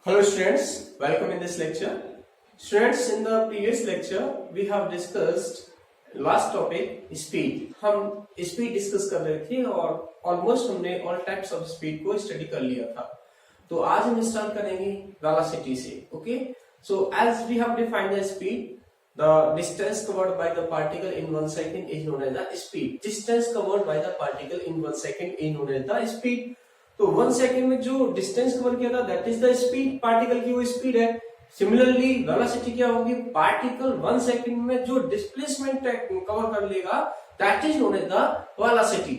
Hello students, welcome in this lecture. Students, in the previous lecture we have discussed last topic speed. हम speed discuss कर रहे थे और almost हमने all types of speed को study कर लिया था. तो आज हम start करेंगे velocity से. Okay? So as we have defined the speed, the distance covered by the particle in 1 second is known as the speed. Distance covered by the particle in 1 second is known as the speed. तो 1 second में जो distance cover किया था that is the speed, particle की वो speed है. Similarly velocity क्या होगी, पार्टिकल 1 सेकेंड में जो डिस्प्लेसमेंट कवर कर लेगा that is known as the velocity.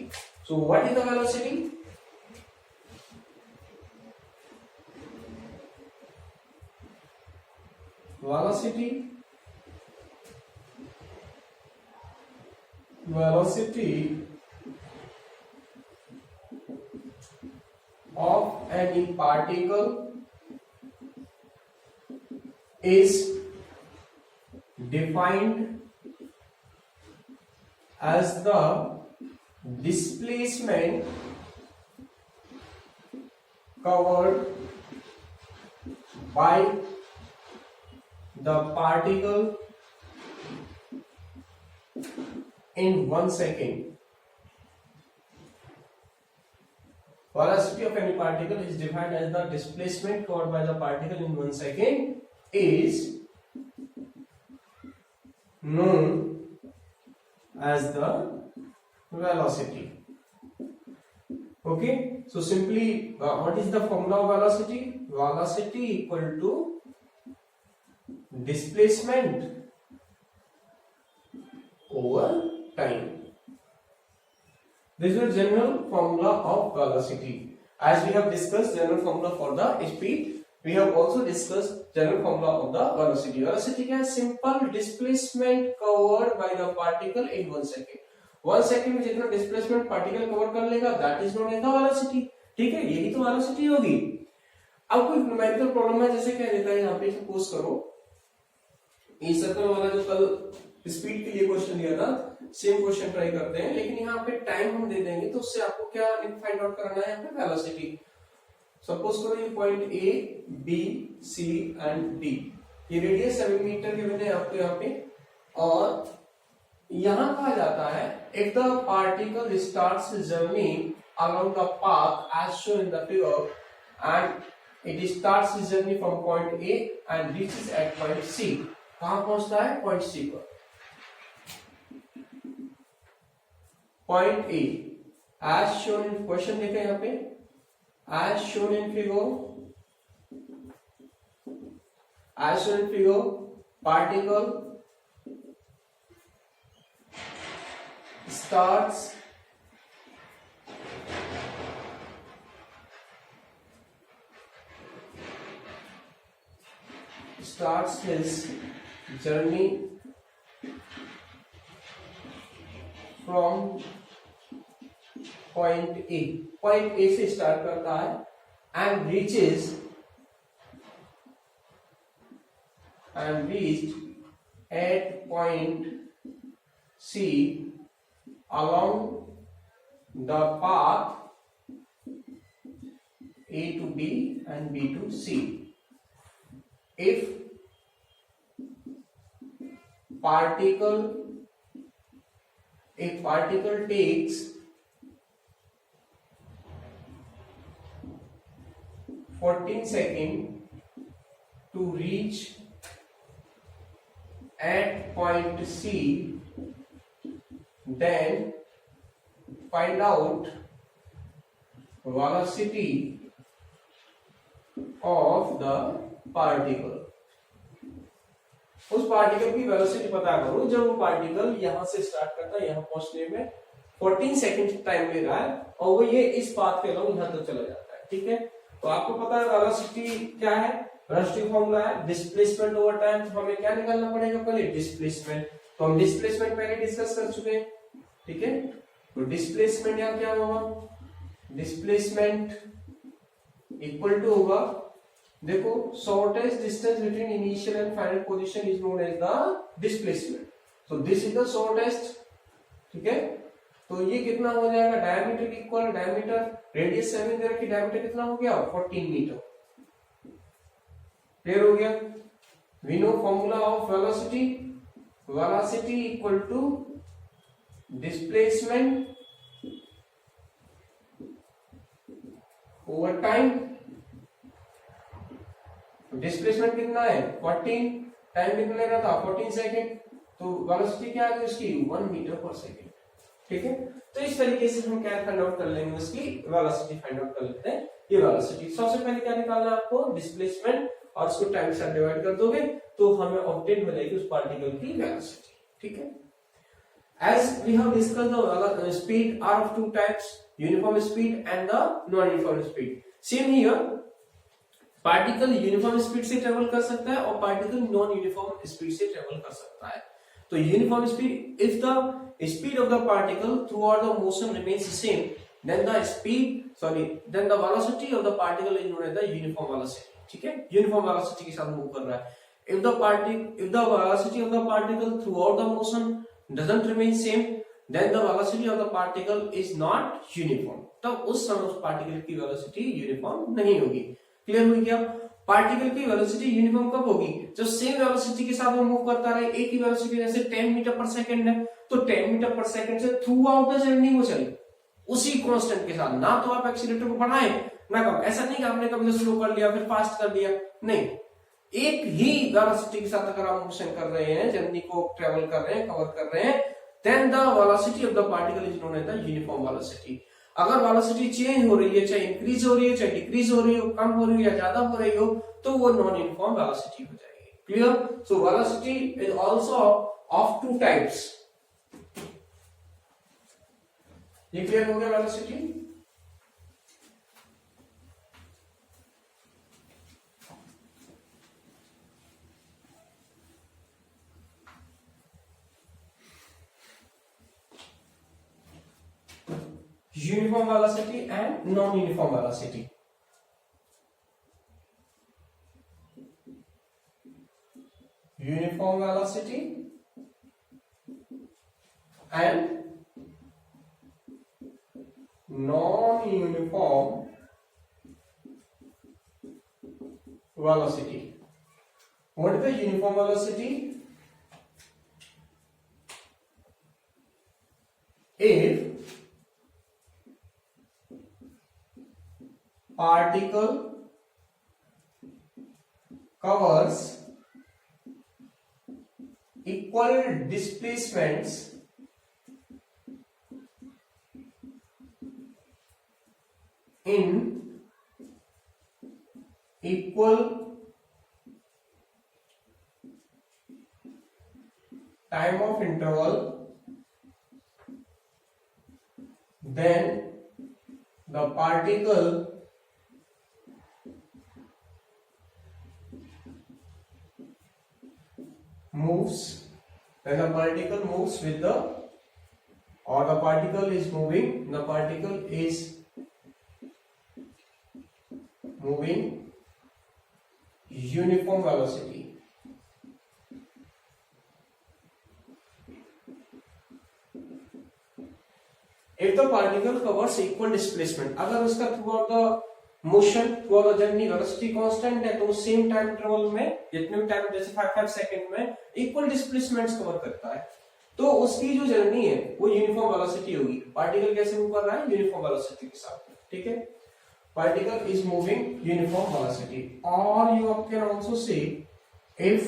So what is the velocity? Velocity of any particle is defined as the displacement covered by the particle in 1 second. Velocity of any particle is defined as the displacement covered by the particle in 1 second is known as the velocity. Okay, so simply what is the formula of velocity? Velocity equal to displacement over time. This is the general formula of velocity. As we have discussed general formula for the speed, we have also discussed general formula of the velocity. Velocity क्या है? Simple displacement covered by the particle in 1 second. 1 second में जितना displacement particle cover कर लेगा that is known as the velocity. ठीक है, यही तो velocity होगी. अब कोई numerical problem है, जैसे क्या देता है यहाँ पे, सपोज करो ये सर्कल वाला जो कल स्पीड के लिए क्वेश्चन दिया था, सेम क्वेश्चन ट्राई करते हैं, लेकिन यहाँ पे टाइम हम दे देंगे तो उससे आपको क्या फाइंड आउट करना है यहाँ पे? वेलोसिटी. सपोज करो ये point A, B, C and D, ये रेडियस 7 मीटर गिवन है आपको यहाँ पे. और यहाँ कहा जाता है if the particle starts journey along the path as shown in the figure and it starts journey from point A and reaches at point C. कहां पहुंचता है? पॉइंट सी पर. Point A as shown in, question देखें यहाँ पे, as shown in figure particle starts his journey from point A. Point A से start करता है and reached at point C along the path A to B and B to C. If particle takes 14 seconds to reach at point C, then find out velocity of the particle. उस particle की velocity पता करो जब वो particle यहां से start करता है, यहां पहुंचने में 14 सेकंड टाइम ले रहा है और वो ये इस पाथ के अलावा यहां तक चला जाता है. ठीक है, तो आपको पता है वेलोसिटी क्या है? वेलोसिटी फॉर्मूला है डिस्प्लेसमेंट ओवर टाइम. तो हमें क्या निकालना पड़ेगा? पहले डिस्प्लेसमेंट. तो हम डिस्प्लेसमेंट पहले डिस्कस कर चुके हैं. ठीक है, तो डिस्प्लेसमेंट यहाँ क्या होगा? डिस्प्लेसमेंट इक्वल टू होगा देखो shortest distance between initial and final position is known as the displacement. So this is the shortest. ठीक है, तो ये कितना हो जाएगा डायमीटर इक्वल डायमीटर रेडियस 7 दे रखी डायमीटर कितना हो गया 14 मीटर. क्लियर हो गया? We know formula of velocity, velocity equal to displacement over time. Displacement कितना है 14, टाइम कितना ले रहा था 14 सेकेंड, तो वेलोसिटी क्या है उसकी 1 मीटर पर सेकेंड। ठीक है, तो इस तरीके से हम क्या फाइंड आउट कर लेंगे, उसकी वेलोसिटी फाइंड आउट कर लेते हैं। ये वेलोसिटी सबसे पहले क्या निकालना है आपको, डिस्प्लेसमेंट, और उसको टाइम से डिवाइड कर दोगे तो हमें ऑब्टेन हो जाएगी उस पार्टिकल की वेलोसिटी। ठीक है, as we have discussed the speed are of two types, uniform speed and the non-uniform speed. Same here, particle uniform speed से ट्रेवल कर सकता है और पार्टिकल नॉन यूनिफॉर्म स्पीड से ट्रेवल कर सकता है। तो uniform speed, if the speed of the particle throughout the motion remains same, then the velocity of the particle is known as the uniform velocity. ठीक है, uniform velocity के साथ move कर रहा है। if the velocity of the particle throughout the motion doesn't remain same, then the velocity of the particle is not uniform. तब उस समय उस पार्टिकल की वेलोसिटी यूनिफॉर्म नहीं होगी। क्लियर हो गया? पार्टिकल की वेलोसिटी यूनिफॉर्म कब होगी, जब सेम वेलोसिटी के साथ वो मूव करता रहे। एक ही वेलोसिटी जैसे 10 मीटर पर सेकंड है, तो 10 मीटर पर सेकंड से थ्रू आउट द जर्नी वो चले उसी कांस्टेंट के साथ। ना तो आप एक्सीलरेटर को बढ़ाएं ना कम, ऐसा नहीं कि आपने कभी स्लो कर लिया फिर फास्ट कर दिया, नहीं। एक ही वेलोसिटी के साथ अगर आप मोशन कर रहे हैं, जर्नी को ट्रेवल कर रहे हैं, कवर कर रहे हैं, then the velocity of the particle is known as the uniform velocity. अगर वेलोसिटी चेंज हो रही है, चाहे इंक्रीज हो रही है, चाहे डिक्रीज हो रही हो, कम हो रही हो या ज्यादा हो रही हो, तो वो नॉन यूनिफॉर्म वेलोसिटी हो जाएगी। Clear? So velocity is also of two types. ये क्लियर हो गया velocity? Uniform velocity and non-uniform velocity. Uniform velocity and non-uniform velocity. What is the uniform velocity? If particle covers equal displacements in equal time of interval, then the particle moves, when the particle moves with the, or the particle is moving, the particle is moving uniform velocity. If the particle covers equal displacement, अगर उसका throughout the motion through the journey velocity constant है, तो same time interval में जितने भी time, जैसे 5 second में equal displacements cover करता है, तो उसकी जो जर्नी है वो यूनिफॉर्म वेलोसिटी होगी। पार्टिकल कैसे मूव कर रहा है, यूनिफॉर्म वेलोसिटी के साथ। ठीक है, particle is moving uniform velocity. और you can also say if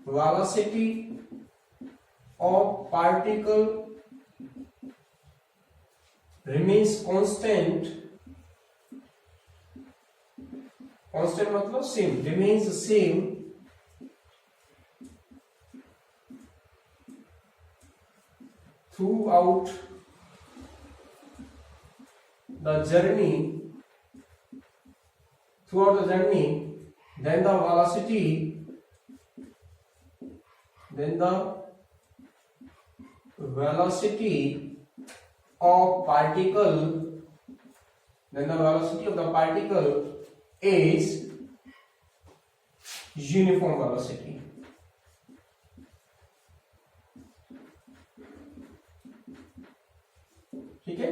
velocity of particle remains constant, constant मतलब same, remains same throughout the journey, then the velocity of particle, then the velocity of the particle is uniform velocity. ठीक है,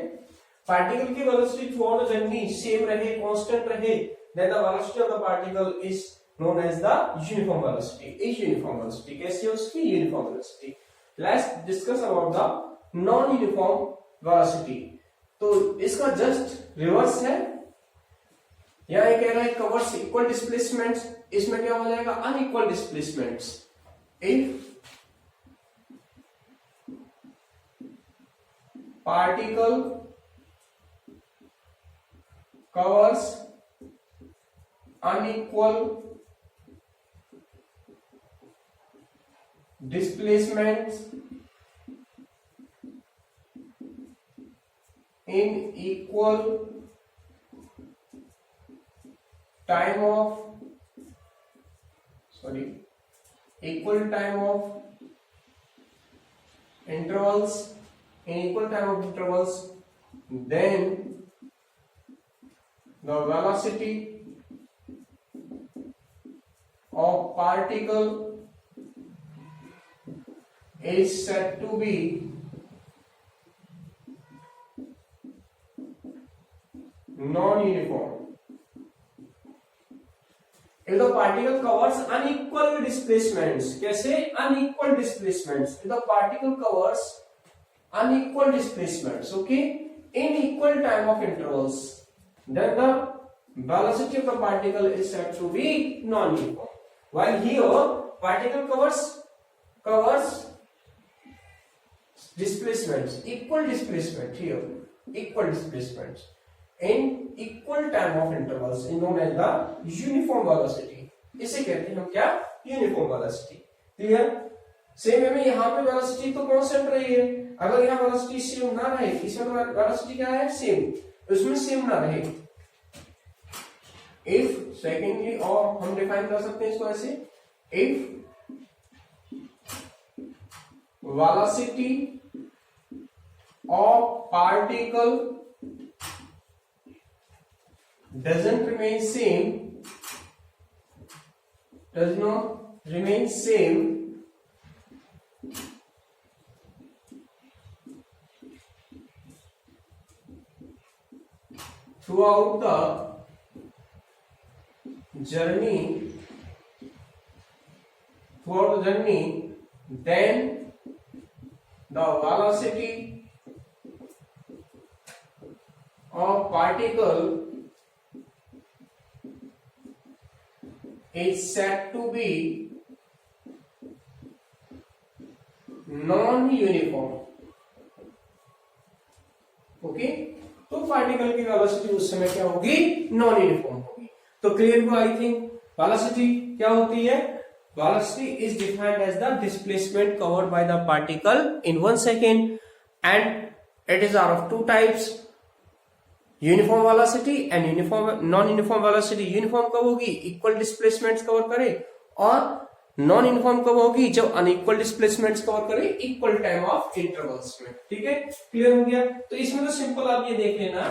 particle की velocity through out the journey same रहे, constant रहे, then the velocity of the particle is known as the uniform velocity. is uniform velocity कैसी है उसकी uniform velocity. Let's discuss about the non uniform velocity. तो इसका just reverse है. यहाँ ये कह रहा है कवर्स इक्वल डिस्प्लेसमेंट्स, इसमें क्या हो जाएगा unequal displacements. If particle covers unequal displacements in equal time of intervals in equal time of intervals, then the velocity of particle is said to be non-uniform. If the particle covers unequal displacements, कैसे unequal displacements? If the particle covers unequal displacements, okay, in equal time of intervals, then the velocity of the particle is said to be non-uniform. While here particle covers displacements, equal displacement here, equal displacements in equal time of intervals is known as the uniform velocity. इसे कहते हैं हम क्या uniform velocity. Clear. Same में यहाँ पे velocity तो constant रही है. अगर यहाँ वेलोसिटी सेम ना रहे, इसमें वेलोसिटी क्या है सेम, उसमें सेम ना रहे. इफ सेकेंडली और हम डिफाइन कर सकते हैं इसको ऐसे, if velocity of particle doesn't remain same, does not remain same throughout the journey, then the velocity of particle is said to be non-uniform. Okay, तो पार्टिकल की वेलोसिटी उस समय क्या होगी नॉन यूनिफॉर्म होगी. तो क्लियर हुआ आई थिंक. वेलोसिटी क्या होती है? Velocity is defined as the displacement covered by the particle in 1 second and it is are of two types, uniform velocity and uniform non uniform velocity. Uniform कब होगी? Equal displacements cover करे, और non uniform कब होगी? जब unequal displacements cover करे equal time of intervals में. ठीक है, क्लियर हो गया. तो इसमें तो सिंपल आप ये देख लेना,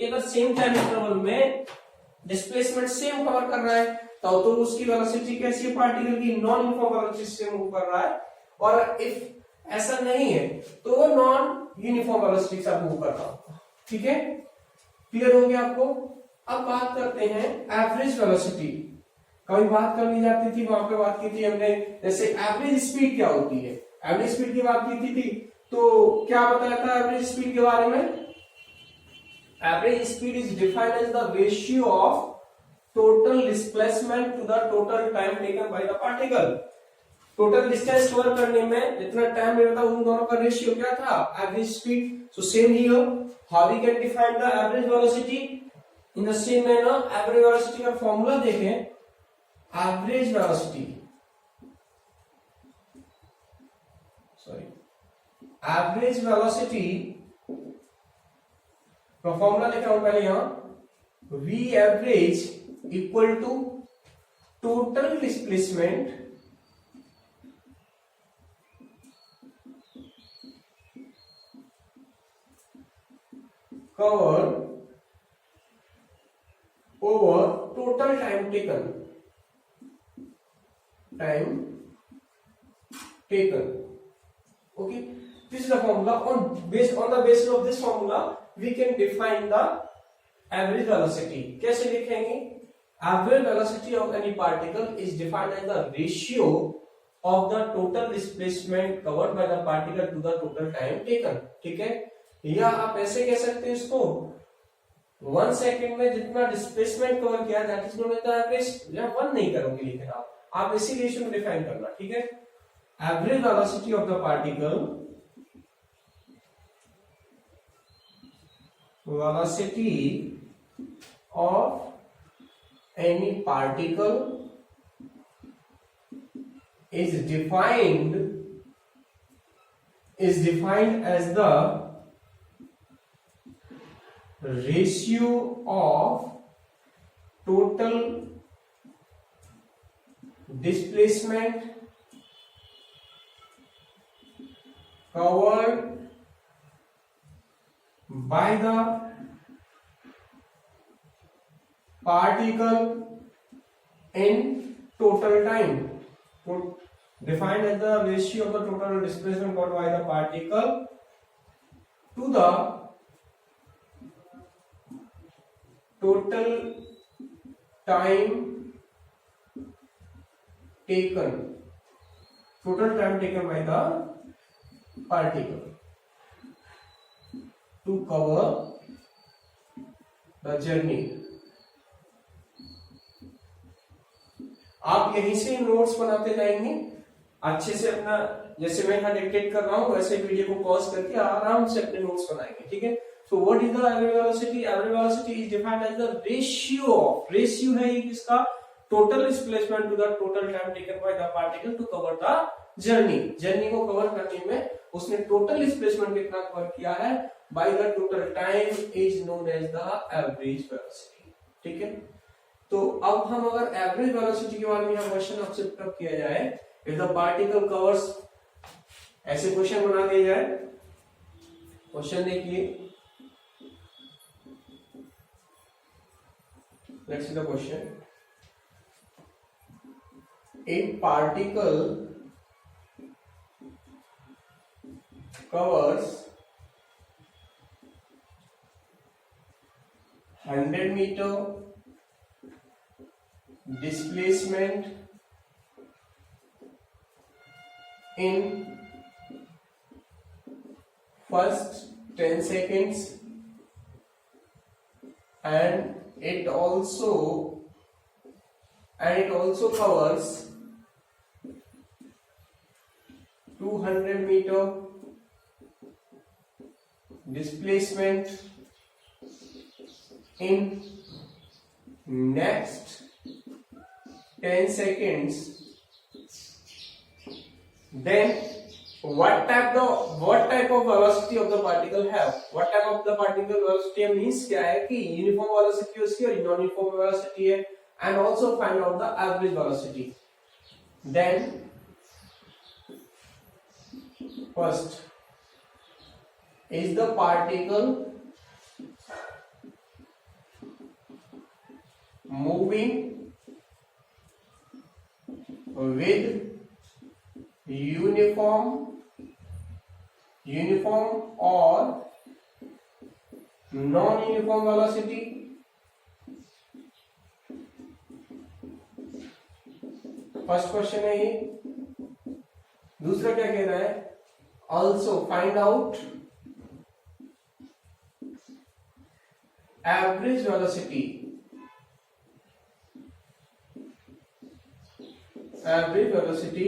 अगर सेम टाइम इंटरवल में डिस्प्लेसमेंट सेम कवर कर रहा है तो उसकी वेलोसिटी कैसी है पार्टिकल की? नॉन यूनिफॉर्म वेलोसिटी से मूव कर रहा है. और इफ ऐसा नहीं है तो वो नॉन यूनिफॉर्म वेलोसिटी से मूव कर रहा होगा. ठीक है, क्लियर हो गया आपको. अब बात करते हैं एवरेज वेलोसिटी. कभी बात कर ली जाती थी, वहां पे बात की थी हमने, जैसे एवरेज स्पीड क्या होती है, एवरेज स्पीड की बात की थी. तो क्या बताया था एवरेज स्पीड के बारे में? Average speed is defined as the ratio of total displacement to the total time taken by the particle. Total distance cover करने में जितना टाइम लगता है उन दोनों का रेशियो क्या था? Average speed. So same here, how we can define the average velocity in the same manner. Average velocity का फॉर्मूला देखें. एवरेज वेलोसिटी, एवरेज वेलोसिटी का फॉर्मूला लिखा हूं पहले यहां, V average equal to total displacement covered over total time taken. Okay, this is the formula. On the basis of this formula we can define the average velocity. कैसे लिखेंगे? Average velocity of any particle is defined as the ratio of the total displacement covered by the particle to the total time taken. ठीक है, या आप ऐसे कह सकते हैं इसको 1 सेकंड में जितना डिस्प्लेसमेंट कवर किया that is known as the average, या 1 नहीं करोगे लिखना आप इसी रेशियो में डिफाइन करना. ठीक है, average velocity of the particle, velocity of any particle is defined as the ratio of total displacement covered by the particle in total time. Defined as the ratio of the total displacement covered by the particle to the total time taken. Total time taken by the particle to cover the journey. आप यहीं से notes बनाते जाएंगे अच्छे से अपना, जैसे मैं यहाँ डिक्टेट कर रहा हूँ वैसे वीडियो को पॉज करके आराम से अपने नोट्स बनाएंगे. ठीक है, so what is the average velocity? Average velocity is defined as the ratio of, ratio है ये किसका, total displacement to the total time taken by the particle to cover the journey. Journey को cover करने में उसने total displacement कितना cover किया है by the total time is known as the average velocity. ठीक है, तो अब हम अगर एवरेज वेलोसिटी के बारे में यहां क्वेश्चन आपसे पुट किया जाए, इफ द पार्टिकल कवर्स, ऐसे क्वेश्चन बना दिया जाए. क्वेश्चन देखिए, let's see the question. A particle covers 100 meter displacement in first 10 seconds, and it also covers 200 meter displacement in next 10 seconds, then what type of velocity of the particle have? What type of the particle velocity means क्या है कि uniform velocity उसकी और non-uniform velocity है, and also find out the average velocity. Then first, is the particle moving with uniform or non-uniform velocity? First question है ये. दूसरा क्या कह रहा है, also find out average velocity, average velocity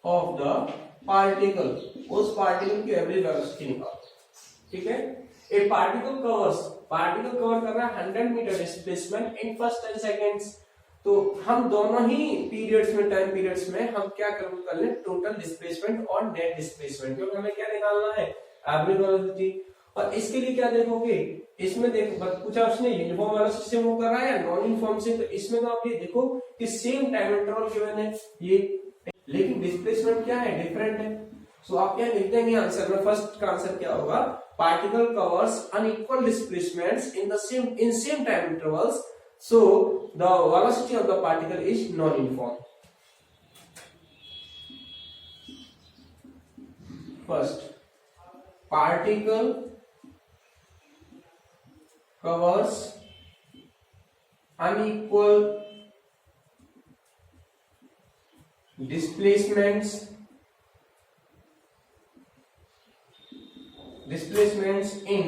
of the particle, उस particle की average velocity निकालो. ठीक है, ए पार्टिकल कवर कर रहा है 100 meter displacement in first 10 seconds. तो हम दोनों ही पीरियड्स में, टाइम पीरियड्स में हम क्या कर लें, टोटल डिस्प्लेसमेंट और नेट डिस्प्लेसमेंट, क्योंकि हमें क्या निकालना है, एवरेज वेलोसिटी. और इसके लिए क्या देखोगे, इसमें देखो पूछा उसने यूनिफॉर्म वेलोसिटी से मूव कर रहा है या नॉन यूनिफॉर्म से, तो इसमें तो आप ये देखो कि सेम टाइम इंटरवल गिवन है ये, लेकिन डिस्प्लेसमेंट क्या है, डिफरेंट है. सो आप क्या लिख देंगे आंसर में, फर्स्ट का आंसर क्या होगा, particle covers unequal displacements in same time intervals, so the velocity of the particle is non-uniform. First, particle covers unequal displacements in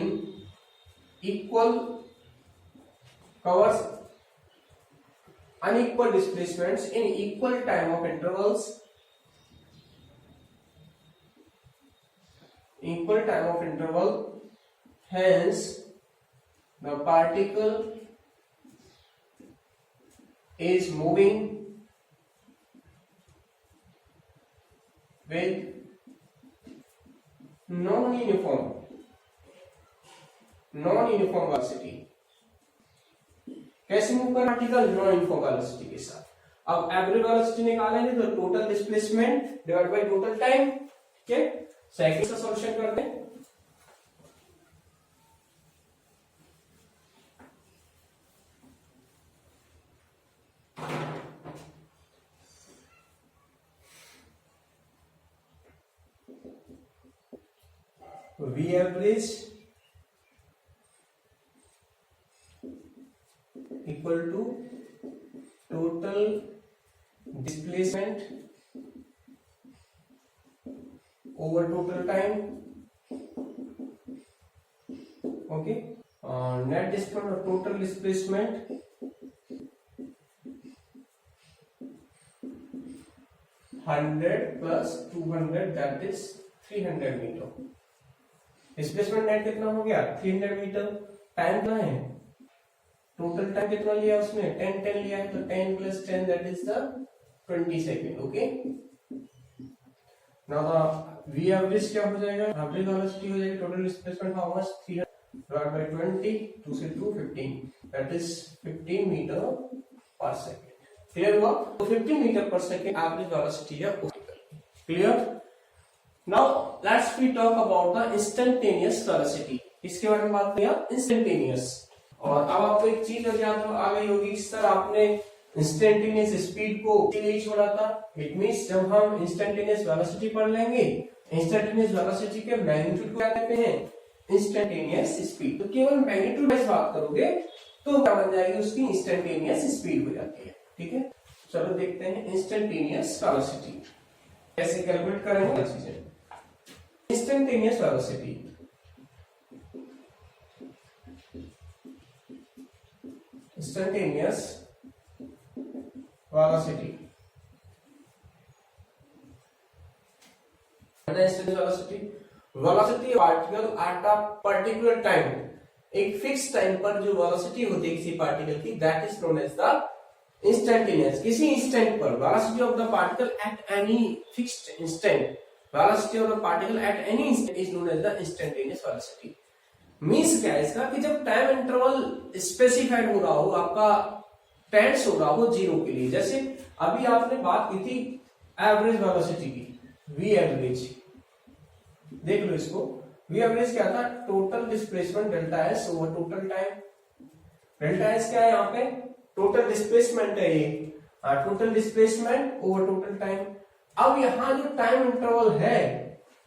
equal covers unequal displacements in equal time of intervals, hence the particle is moving with non-uniform velocity. कैसे move कर particle? Non uniform velocity के साथ। अब average velocity निकालेंगे तो total displacement divide by total time. ठीक है, second का सॉल्यूशन करते हैं। V average equal to total displacement over total time. Okay, net displacement or total displacement (100 plus 200) that is 300 meter. Displacement net कितना हो गया? 300 मीटर। टाइम कितना है? टोटल टाइम कितना लिया उसने? 10 लिया है, तो 10 plus 10 that is the 20 second. Okay, now V average क्या हो जाएगा? एवरेज वेलोसिटी हो जाएगी total displacement how much? 300 divide by 20, 2 से 2 15 that is 15 metre per second. Clear हुआ? तो 15 metre per second average velocity है। Clear? Now let's we talk about the instantaneous velocity। इसके बारे में बात किया instantaneous। और अब आपको एक चीज याद आ गई होगी, सर आपने instantaneous स्पीड को इसीलिए छोड़ा था। इट मींस जब हम instantaneous velocity पढ़ लेंगे, instantaneous velocity के मैग्नीट्यूड को क्या कहते हैं? instantaneous speed. तो केवल मैग्नीट्यूड वाइज बात करोगे तो क्या बन जाएगी? उसकी instantaneous स्पीड हो जाती है। ठीक है, चलो देखते हैं instantaneous velocity कैसे कैलकुलेट करेंगे चीजें। Instantaneous velocity, instantaneous velocity velocity particle at a particular time, एक फिक्स टाइम पर जो वेलोसिटी होती है किसी पार्टिकल की, that is known as the instantaneous. किसी इंस्टेंट पर velocity of the particle at any fixed instant, velocity of the particle at any instant is known as the instantaneous velocity। Means क्या है इसका? कि जब टाइम इंटरवल स्पेसिफाइड हो रहा हो, आपका टेंस हो रहा हो जीरो के लिए। जैसे अभी आपने बात की थी एवरेज वेलोसिटी की, v एवरेज। देख लो इसको, v एवरेज क्या था? Total displacement delta s over total time. Delta S क्या है यहाँ पे? टोटल डिस्प्लेसमेंट है ये, total displacement over total time. अब यहाँ जो टाइम इंटरवल है,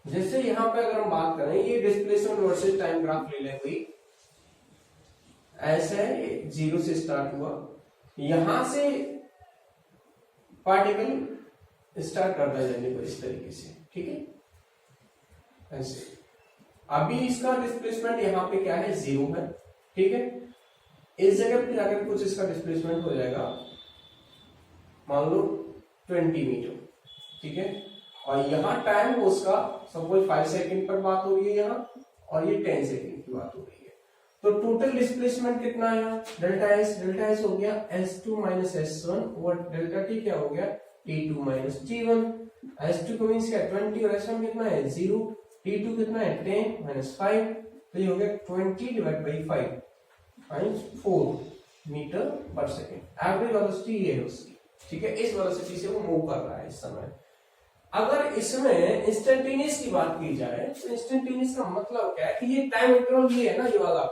जैसे यहाँ पे अगर हम बात करें, ये डिस्प्लेसमेंट वर्सेस टाइम ग्राफ ले लें कोई, ऐसे जीरो से स्टार्ट हुआ, यहां से पार्टिकल स्टार्ट करता है जाने को इस तरीके से। ठीक है, ऐसे अभी इसका डिस्प्लेसमेंट यहाँ पे क्या है? जीरो है। ठीक है, इस जगह पे जाकर कुछ इसका डिस्प्लेसमेंट हो जाएगा, मान लो 20 मीटर। ठीक है, और यहाँ टाइम वो उसका सपोज 5 सेकंड पर बात हो रही है यहाँ, और ये 10 सेकंड की बात हो रही है। तो टोटल डिस्प्लेसमेंट कितना है? डेल्टा एस हो गया s2 माइनस s1 और डेल्टा टी क्या हो गया? t2 minus t1। s2 को मींस क्या? 20 और s1 कितना है? 0। t2 कितना है? 10 माइनस 5, तो ये हो गया 20 divide by 5 times 4 metre per second. Average velocity ये है उसकी। ठीक है, इस वेलोसिटी से वो मूव कर रहा है इस समय। अगर इसमें इंस्टेंटेनियस की बात की जाए तो इंस्टेंटेनियस का मतलब क्या है? कि ये टाइम इंटरवल ये है ना, ये वाला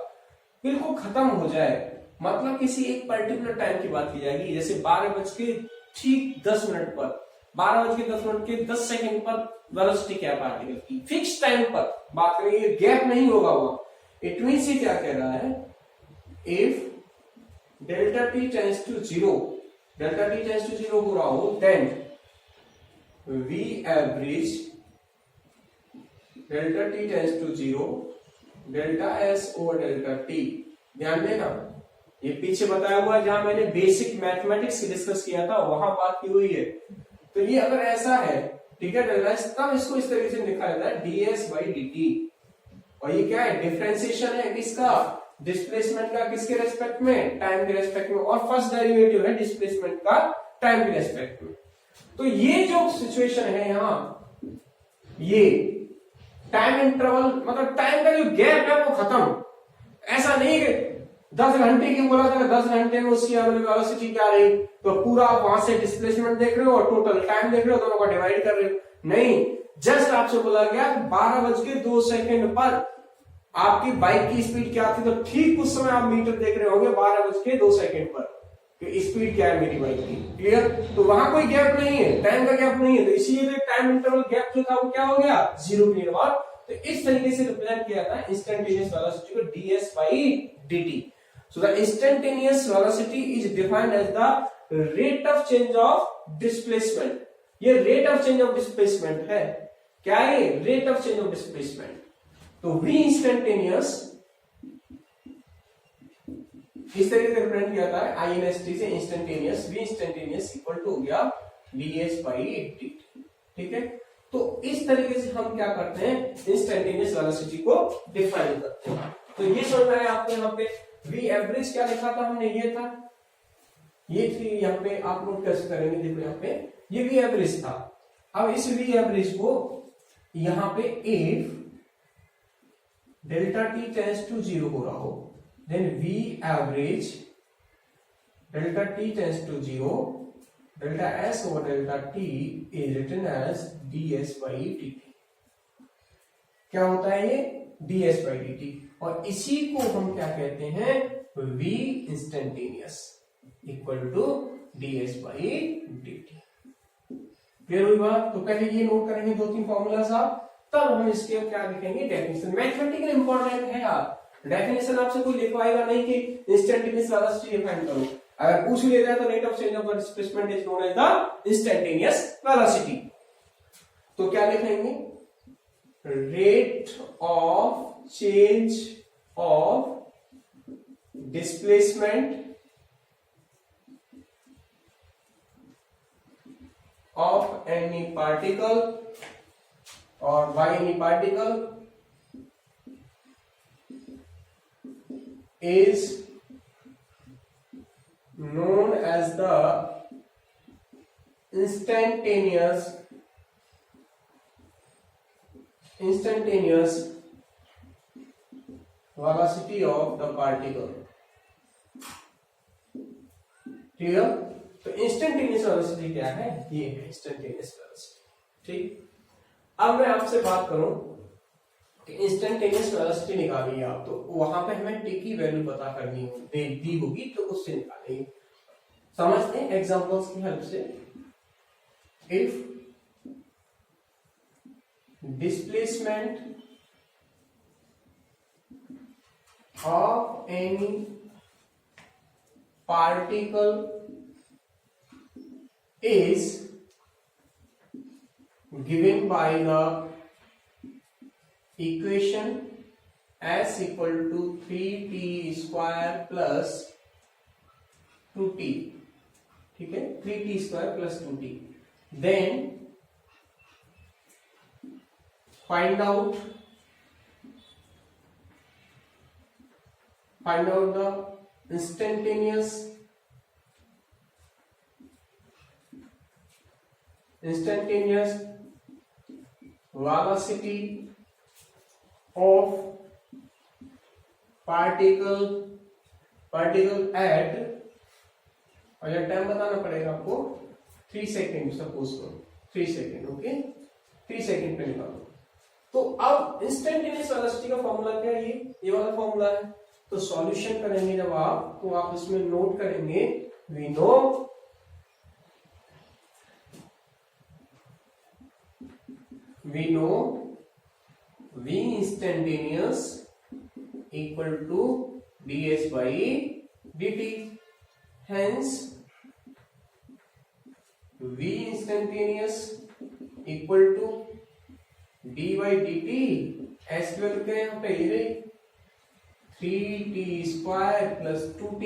बिल्कुल खत्म हो जाए, मतलब किसी एक पर्टिकुलर टाइम की बात की जाएगी। जैसे 12 बज के ठीक 10 मिनट पर, 12 बज के 10 मिनट के 10 सेकंड पर वेलोसिटी क्या पार्टिकल की फिक्स टाइम पर बात करेंगे, गैप नहीं होगा वहां। इट मींस ये क्या कह रहा है? If delta t tends to zero, delta t tends to zero हो रहा हो, then v average delta t tends to zero, delta s over delta t. ध्यान देना, ये पीछे बताया हुआ है जहां मैंने बेसिक मैथमेटिक्स डिस्कस किया था वहां बात की हुई है। तो ये अगर ऐसा है, ठीक है, डेल्टा एस, तब इसको इस तरीके से लिखा जाता है ds बाई डी टी। और ये क्या है, डिफरेंशिएशन है किसका, डिस्प्लेसमेंट का, किसके रेस्पेक्ट में, टाइम के रेस्पेक्ट में, और फर्स्ट डेरिवेटिव है डिस्प्लेसमेंट का टाइम के रेस्पेक्ट में। तो ये जो सिचुएशन है यहां, ये टाइम इंटरवल मतलब टाइम का जो गैप है वो खत्म। ऐसा नहीं कि 10 घंटे की बोला था, 10 घंटे में उसकी वेलोसिटी क्या रही, तो पूरा आप वहां से डिस्प्लेसमेंट देख रहे हो और टोटल टाइम देख रहे हो, दोनों को डिवाइड कर रहे हो। नहीं, जस्ट आपसे बोला गया 12:02 पर आपकी बाइक की स्पीड क्या थी, तो ठीक उस समय आप मीटर देख रहे होंगे 12:02 पर कि स्पीड क्या है मेरी बाइक की। क्लियर? तो वहां कोई गैप नहीं है, टाइम का गैप नहीं है, तो इसीलिए टाइम इंटरवल गैप जो था वो क्या हो गया, 0 के बाद। तो इस तरीके से रिप्रेजेंट किया था इंस्टेंटेनियस वेलोसिटी को ds by dt। So the instantaneous velocity is defined as the rate of change of displacement। ये rate of change of displacement है, क्या है ये, rate of change of displacement। तो v instantaneous इस तरीके से रिप्रेजेंट किया था inst से instantaneous, v instantaneous equal to हो गया ds बाई dt। ठीक है, तो इस तरीके से हम क्या करते हैं, इंस्टेंटेनियस वेलोसिटी को डिफाइन करते हैं। तो ये समझ में आया आपको, यहाँ पे वी एवरेज क्या लिखा था हमने, ये था, ये थी, यहाँ पे आप नोट कैसे करेंगे, देखो यहाँ पे ये वी एवरेज था। अब इस वी एवरेज को यहाँ पे if delta t tends to 0 हो रहा हो, then v average delta t tends to 0, delta s over delta t is written as ds by dt। क्या होता है ये, ds बाई dt, और इसी को हम क्या कहते हैं, v instantaneous equal to ds by dt। Clear हुई बात? तो पहले ये नोट करेंगे 2-3 फॉर्मूला साहब, तब हम इसके क्या लिखेंगे, डेफिनेशन। मैथमेटिकल इंपॉर्टेंट है यार, डेफिनेशन आपसे कोई लिखवाएगा नहीं कि इंस्टेंटेनियस वेलोसिटी डिफाइन करो। अगर पूछ लेता है तो rate of change of the displacement is known as the instantaneous velocity. तो क्या लिखेंगे, rate of change of displacement of any particle or by any particle is known as the instantaneous velocity of the particle। Clear? तो instantaneous velocity क्या है, ये है instantaneous velocity. ठीक, अब मैं आपसे बात करूं कि इंस्टेंटेनियस वेलोसिटी निकालिए आप, तो वहां पे हमें टी की वैल्यू पता करनी दी होगी, तो उससे निकालेंगे। समझते हैं एग्जांपल्स की हेल्प से। If displacement of any particle is given by the equation s equal to 3t square plus 2t, ठीक है, 3t square plus 2t, then find out the instantaneous velocity of particle at, और यह time बताना पड़ेगा आपको, 3 second, suppose करो 3 second, okay, 3 second पे निकालो। तो अब इंस्टेंटेनियस वेलोसिटी का फॉर्मूला क्या है, ये वाला फॉर्मूला है। तो सॉल्यूशन करेंगे जब आप, तो आप इसमें नोट करेंगे, we know v instantaneous equal to ds by dt। hence v instantaneous equal to dy dt s की वैल्यू क्या है यहाँ पे ये 3t स्क्वायर प्लस 2t।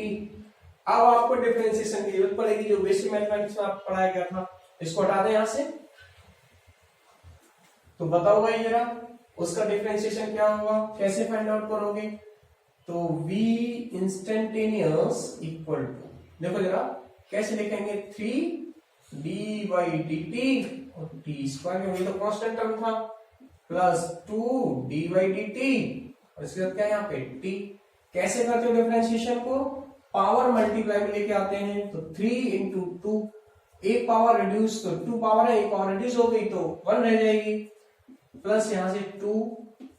अब आपको डिफरेंशिएशन की जरूरत पड़ेगी, जो बेसिक मैथमेटिक्स में आपको पढ़ाया गया था, इसको हटा दें यहां से। तो बताओ भाई जरा उसका डिफरेंशिएशन क्या होगा, कैसे फाइंड आउट करोगे? तो v इंस्टेंटेनियस इक्वल टू, देखो जरा कैसे लिखेंगे, 3 dy dt और t स्क्वायर, क्योंकि तो कांस्टेंट टर्म था, प्लस 2 dy dt और इसके बाद क्या है यहाँ पे t। कैसे करते हो डिफरेंशिएशन को? पावर मल्टीप्लाई में लेके आते हैं, तो 3 इंटू 2, एक पावर रिड्यूस, तो 2 पावर है, एक पावर रिड्यूस हो गई तो 1 रह जाएगी, प्लस यहाँ से 2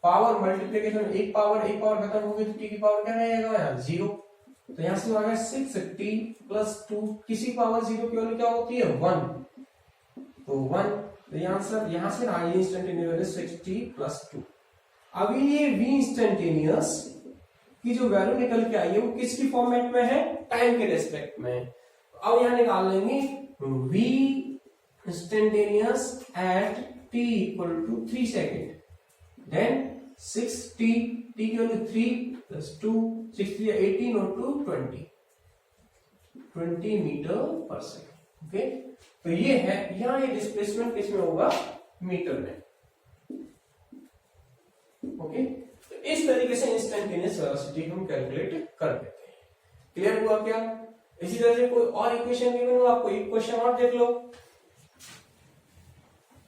पावर मल्टीप्लीकेशन, एक पावर खत्म हो गई तो t की पावर क्या रहेगा यहाँ 0, तो यहाँ से आ गया 6t प्लस 2, किसी पावर 0 की वैल्यू क्या होती है 1, तो 1, तो यहाँ से ना ये इंस्टेंटेनियस 6t प्लस 2। अभी ये v इंस्टेंटेनियस की जो वैल्यू निकल के आई है वो किसकी फॉर्मेट में है, टाइम के रेस्पेक्ट में। अब यहां निकाल लेंगे v instantaneous at t equal to 3 second, then 6t, t की वैल्यू 3 प्लस 2, 6 3 18 और 2 20 मीटर पर सेकेंड। ओके, तो ये है, यहां ये डिस्प्लेसमेंट किसमें होगा, मीटर में। ओके, तो इस तरीके से इंस्टेंटेनियस वेलोसिटी हम कैलकुलेट कर देते हैं। क्लियर हुआ क्या? इसी तरह से कोई और इक्वेशन गिवन हो, आपको एक क्वेश्चन और देख लो,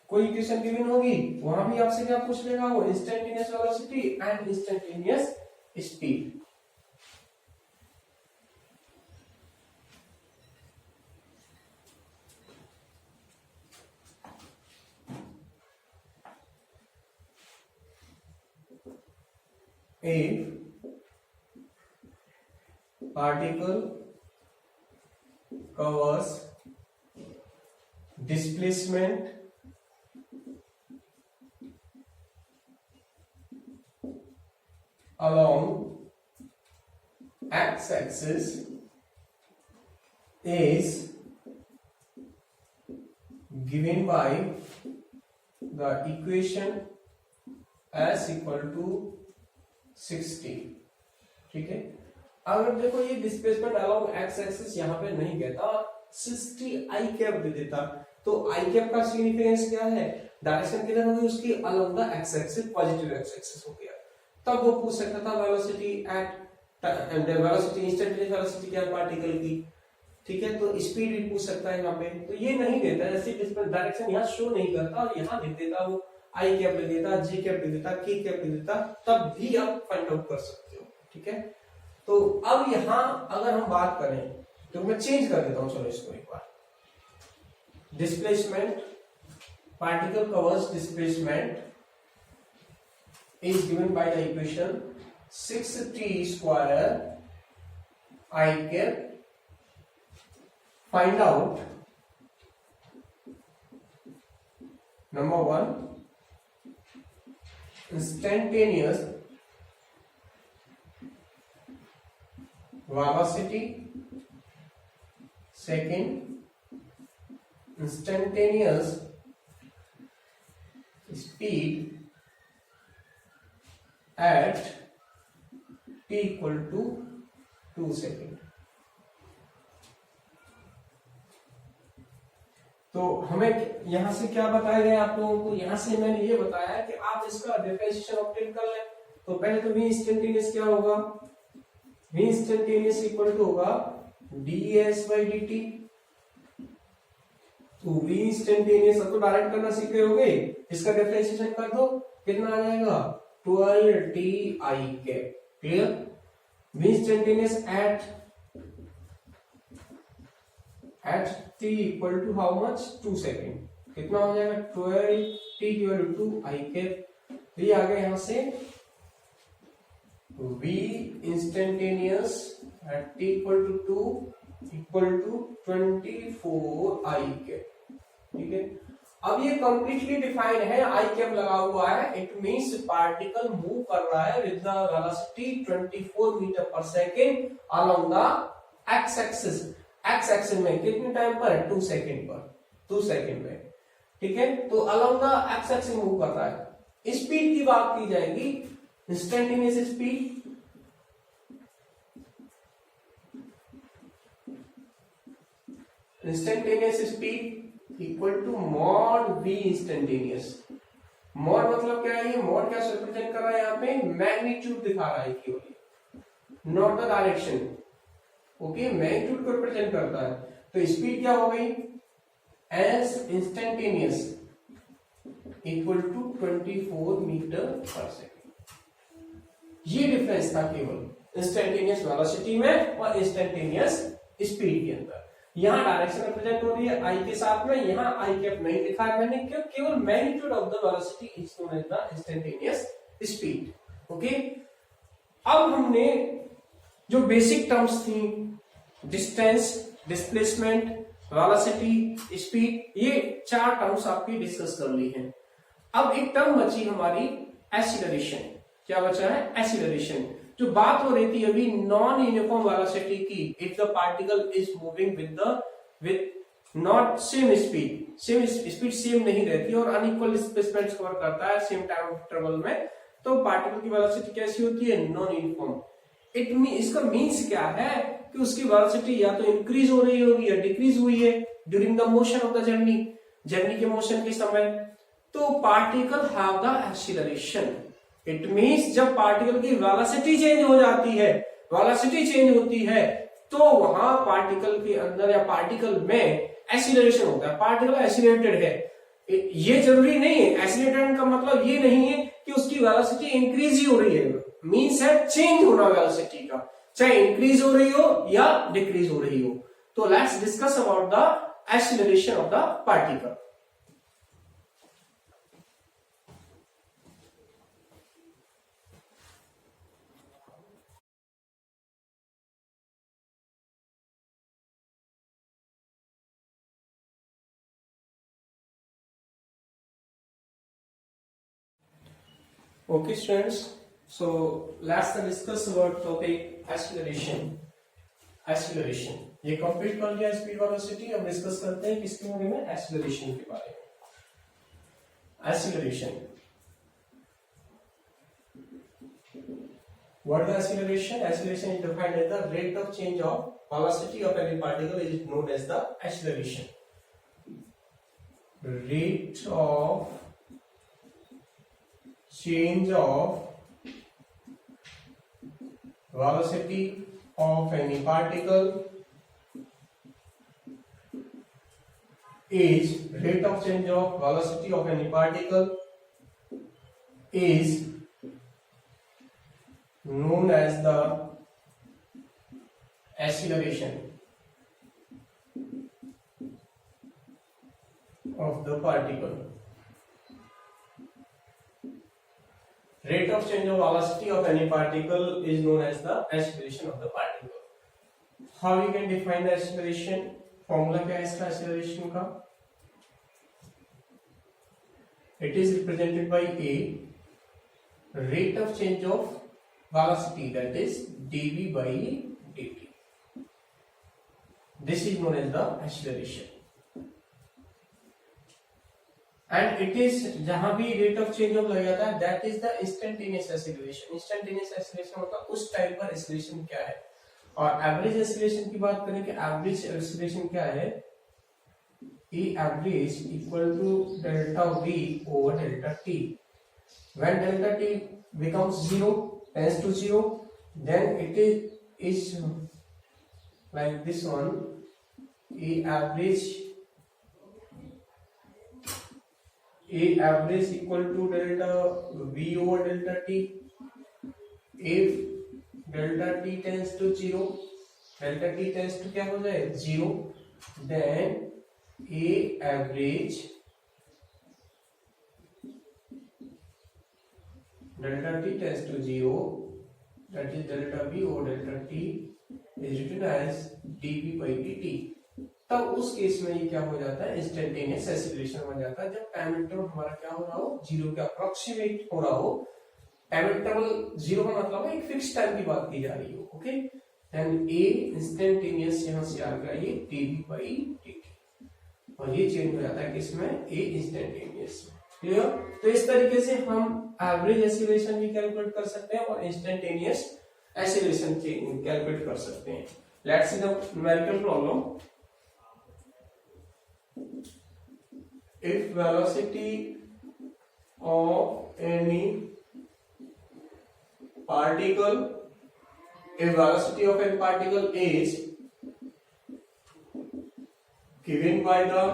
कोई इक्वेशन गिवन होगी वहां भी आपसे क्या पूछ लेगा, वो instantaneous velocity and instantaneous speed. A particle covers displacement along x-axis is given by the equation s equal to 60। ठीक है, अगर देखो ये डिस्प्लेसमेंट अलोंग एक्स एक्सिस यहाँ पे नहीं कहता, 60 आई कैप दे देता, तो आई कैप का सिग्निफिकेंस क्या है, डायरेक्शन किधर होगी उसकी, along the x axis, positive x axis हो गया। तब वो पूछ सकता था velocity at velocity, instantaneous velocity क्या है पार्टिकल की, ठीक है, तो स्पीड भी पूछ सकता है यहाँ पे, तो ये नहीं देता, जैसे डिस्प्लेसमेंट डायरेक्शन यहाँ शो नहीं करता और यहाँ लिख देता, वो आई कैप लिख देता, जी कैप लिख देता, के कैप लिख देता, तब भी आप फाइंड आउट कर सकते हो। ठीक है, तो अब यहां अगर हम बात करें तो मैं चेंज कर देता हूं, चलो इसको एक बार, displacement, particle covers displacement is given by the equation 6t square I cap, find out number 1 instantaneous velocity, second instantaneous speed at t equal to 2 second. तो हमें यहां से क्या बताया गया आप लोगों को, यहां से मैंने ये बताया कि आप इसका डिफरेंशिएशन ऑब्टेन कर लें। तो पहले तो v इंस्टेंटेनियस क्या होगा, v इंस्टेंटेनियस इक्वल टू होगा ds by dt। तो v इंस्टेंटेनियस अब तो डायरेक्ट करना सीख रहे होगे, इसका डिफरेंशिएशन कर दो, कितना आ जाएगा 12t I cap। Clear, v instantaneous at t equal to how much 2 second, कितना हो जाएगा 12t की वैल्यू 2 I cap। तो ये आ गया यहां से v instantaneous at t equal to 2 equal to 24 I cap। ठीक है, अब ये कंप्लीटली डिफाइन है, आई कैप लगा हुआ है, इट मींस पार्टिकल मूव कर रहा है with the velocity 24 meter per second along the x axis. X axis में कितने टाइम पर, 2 सेकंड पर, 2 सेकंड में, ठीक है। तो along the x axis move कर रहा है। स्पीड की बात की जाएगी, instantaneous speed, instantaneous speed equal to mod v instantaneous. Mod मतलब क्या है, ये मॉड क्या रिप्रेजेंट कर रहा है, यहाँ पे मैग्नीट्यूड दिखा रहा है केवल, not the direction, okay, magnitude को रिप्रेजेंट करता है। तो स्पीड क्या हो गई, s instantaneous equal to 24 meter per second. ये डिफरेंस था केवल इंस्टेंटेनियस वेलोसिटी में और इंस्टेंटेनियस स्पीड के अंदर। यहाँ डायरेक्शन रिप्रेजेंट हो रही है आई के साथ में, यहाँ आई कैप नहीं लिखा है मैंने, क्यों, केवल magnitude of the velocity is known as the instantaneous speed, okay. अब हमने जो बेसिक टर्म्स थी, डिस्टेंस, डिस्प्लेसमेंट, वेलोसिटी, स्पीड, ये 4 टर्म्स आपकी डिस्कस कर ली हैं। अब एक टर्म बची हमारी एक्सीलरेशन। क्या बचा है, एक्सीलरेशन। जो बात हो रही थी अभी नॉन यूनिफॉर्म वेलोसिटी की, if the particle is moving with not same speed, same speed same नहीं रहती और अनइक्वल डिस्प्लेसमेंट कवर करता है सेम टाइम इंटरवल में, तो पार्टिकल की वेलोसिटी कैसी होती है, नॉन यूनिफॉर्म। इसका मीन्स क्या है कि उसकी वेलोसिटी या तो इंक्रीज हो रही होगी या डिक्रीज हुई है during the motion of the journey, journey के मोशन के समय। तो particle have the acceleration. It means जब पार्टिकल की वेलोसिटी चेंज हो जाती है, वेलोसिटी चेंज होती है, तो वहां पार्टिकल के अंदर या पार्टिकल में एक्सीलरेशन होता है, पार्टिकल एक्सीलरेटेड है। ये जरूरी नहीं है, एक्सीलरेटेड का मतलब ये नहीं है कि उसकी वेलोसिटी इंक्रीज ही हो रही है, मीन्स है चेंज होना वेलोसिटी का, चाहे इंक्रीज हो रही हो या डिक्रीज हो रही हो। तो let's discuss about the acceleration of the particle. Okay students, so let's discuss about topic acceleration. Acceleration ये कंप्लीट कर लिया स्पीड वेलोसिटी। अब डिस्कस करते हैं किसके बारे में, एक्सीलरेशन के बारे में। Acceleration, what is acceleration? Acceleration is defined as the rate of change of velocity of any particle is known as the acceleration. Rate of change of velocity of any particle is rate of change of velocity of any particle is known as the acceleration of the particle. Rate of change of velocity of any particle is known as the acceleration of the particle. How we can define the acceleration? Formula क्या है इसका acceleration का? It is represented by a rate of change of velocity, that is dv by dt. This is known as the acceleration. And it is, जहां भी rate of change of लग जाता है, that is the instantaneous acceleration. Instantaneous acceleration मतलब उस type का acceleration क्या है। और एवरेज एक्सीलरेशन की बात करें कि एवरेज एक्सीलरेशन क्या है, E average equal to delta V over delta T. When delta T becomes 0, tends to 0, then it is like this one, E average equal to delta V over delta T. If delta T tends to 0, delta T tends to क्या हो जाए 0, then A average delta T tends to 0, that is delta V over delta T is written as dV by dt. तब उस case में ये क्या हो जाता है, इंस्टेंटेनियस एक्सीलरेशन हो जाता है, जब टाइम इंटरवल हमारा क्या हो रहा हो, 0 के अप्रोक्सीमेट हो रहा हो। टाइम इंटरवल 0 का मतलब है एक फिक्स टाइम की बात की जा रही हो, ओके। एंड ए इंस्टेंटेनियस यहाँ से आ गया ये dv/dt, और ये चेंज हो जाता है किसमें, ए इंस्टेंटेनियस में। क्लियर? तो इस तरीके से हम एवरेज एक्सीलरेशन भी कैलकुलेट कर सकते हैं और इंस्टेंटेनियस एक्सीलरेशन कैलकुलेट कर सकते हैं। Let's see the numerical problem. If velocity of any particle, if velocity of any particle is given by the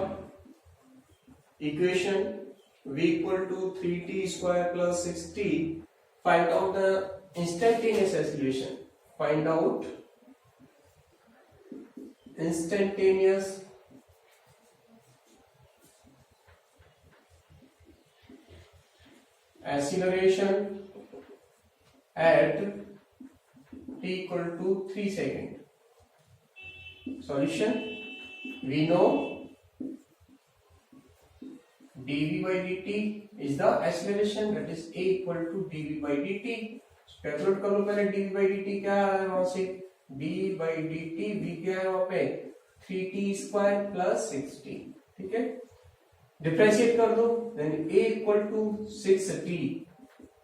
equation v equal to 3t square plus 6t, find out the instantaneous acceleration. Find out instantaneous acceleration at t equal to 3 seconds. Solution: we know dv/dt is the acceleration, that is a equal to dv/dt. Calculate करो पहले dv/dt क्या है, वहां से dv/dt v क्या है वहां पे 3t स्क्वायर प्लस 6t, ठीक है। डिफरेंशिएट कर दो, then a equal to 6t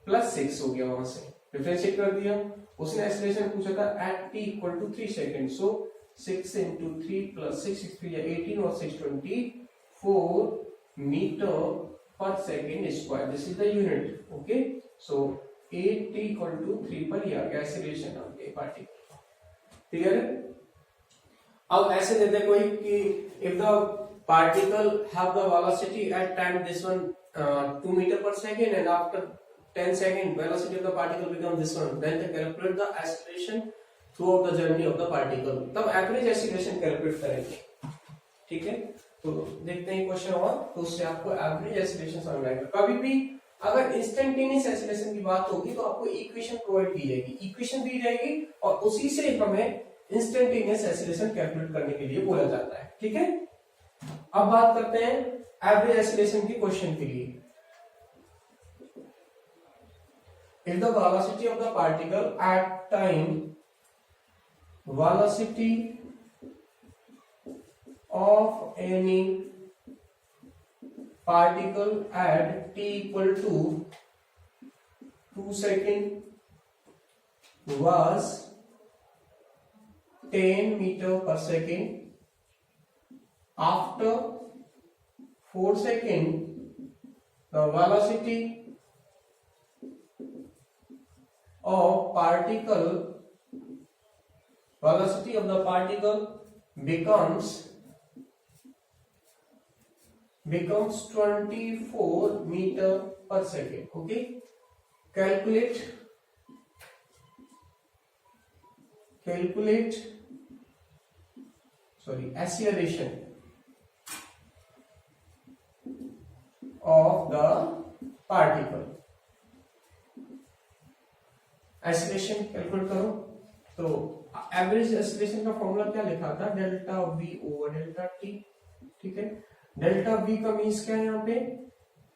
plus 6 हो गया, वहां से डिफरेंशिएट कर दिया। उसने एक्सेलरेशन पूछा था at t equal to 3 second, so 6 into 3 plus 6 is 18 और 6 24 meter per second square. This is the unit. Okay, so 8t equal to 3 पर ही आ गया acceleration of A particle. Clear है? अब ऐसे देते कोई कि if the particle have the velocity at time this one 2 meter per second, and after 10 second velocity of the particle become this one, then they calculate the acceleration throughout the journey of the particle, तब average acceleration calculate करेंगे। ठीक है, तो देखते हैं question और, तो उससे आपको एवरेज एक्सीलरेशन समझ में आएगा। कभी भी अगर इंस्टेंटेनियस एक्सीलरेशन की बात होगी तो आपको इक्वेशन प्रोवाइड की जाएगी, इक्वेशन दी जाएगी और उसी से हमें इंस्टेंटेनियस एक्सीलरेशन कैलकुलेट करने के लिए बोला जाता है। ठीक है, अब बात करते हैं एवरेज एक्सीलरेशन के क्वेश्चन के लिए। If the velocity of the particle at time, velocity of any particle at t equal to 2 second was 10 meter per second, after 4 seconds the velocity of the particle becomes 24 meter per second. Okay, calculate acceleration of the particle। Acceleration calculate करो, तो average acceleration का formula क्या लिखा था, delta v over delta t। ठीक है, delta v का means क्या है यहाँ पे,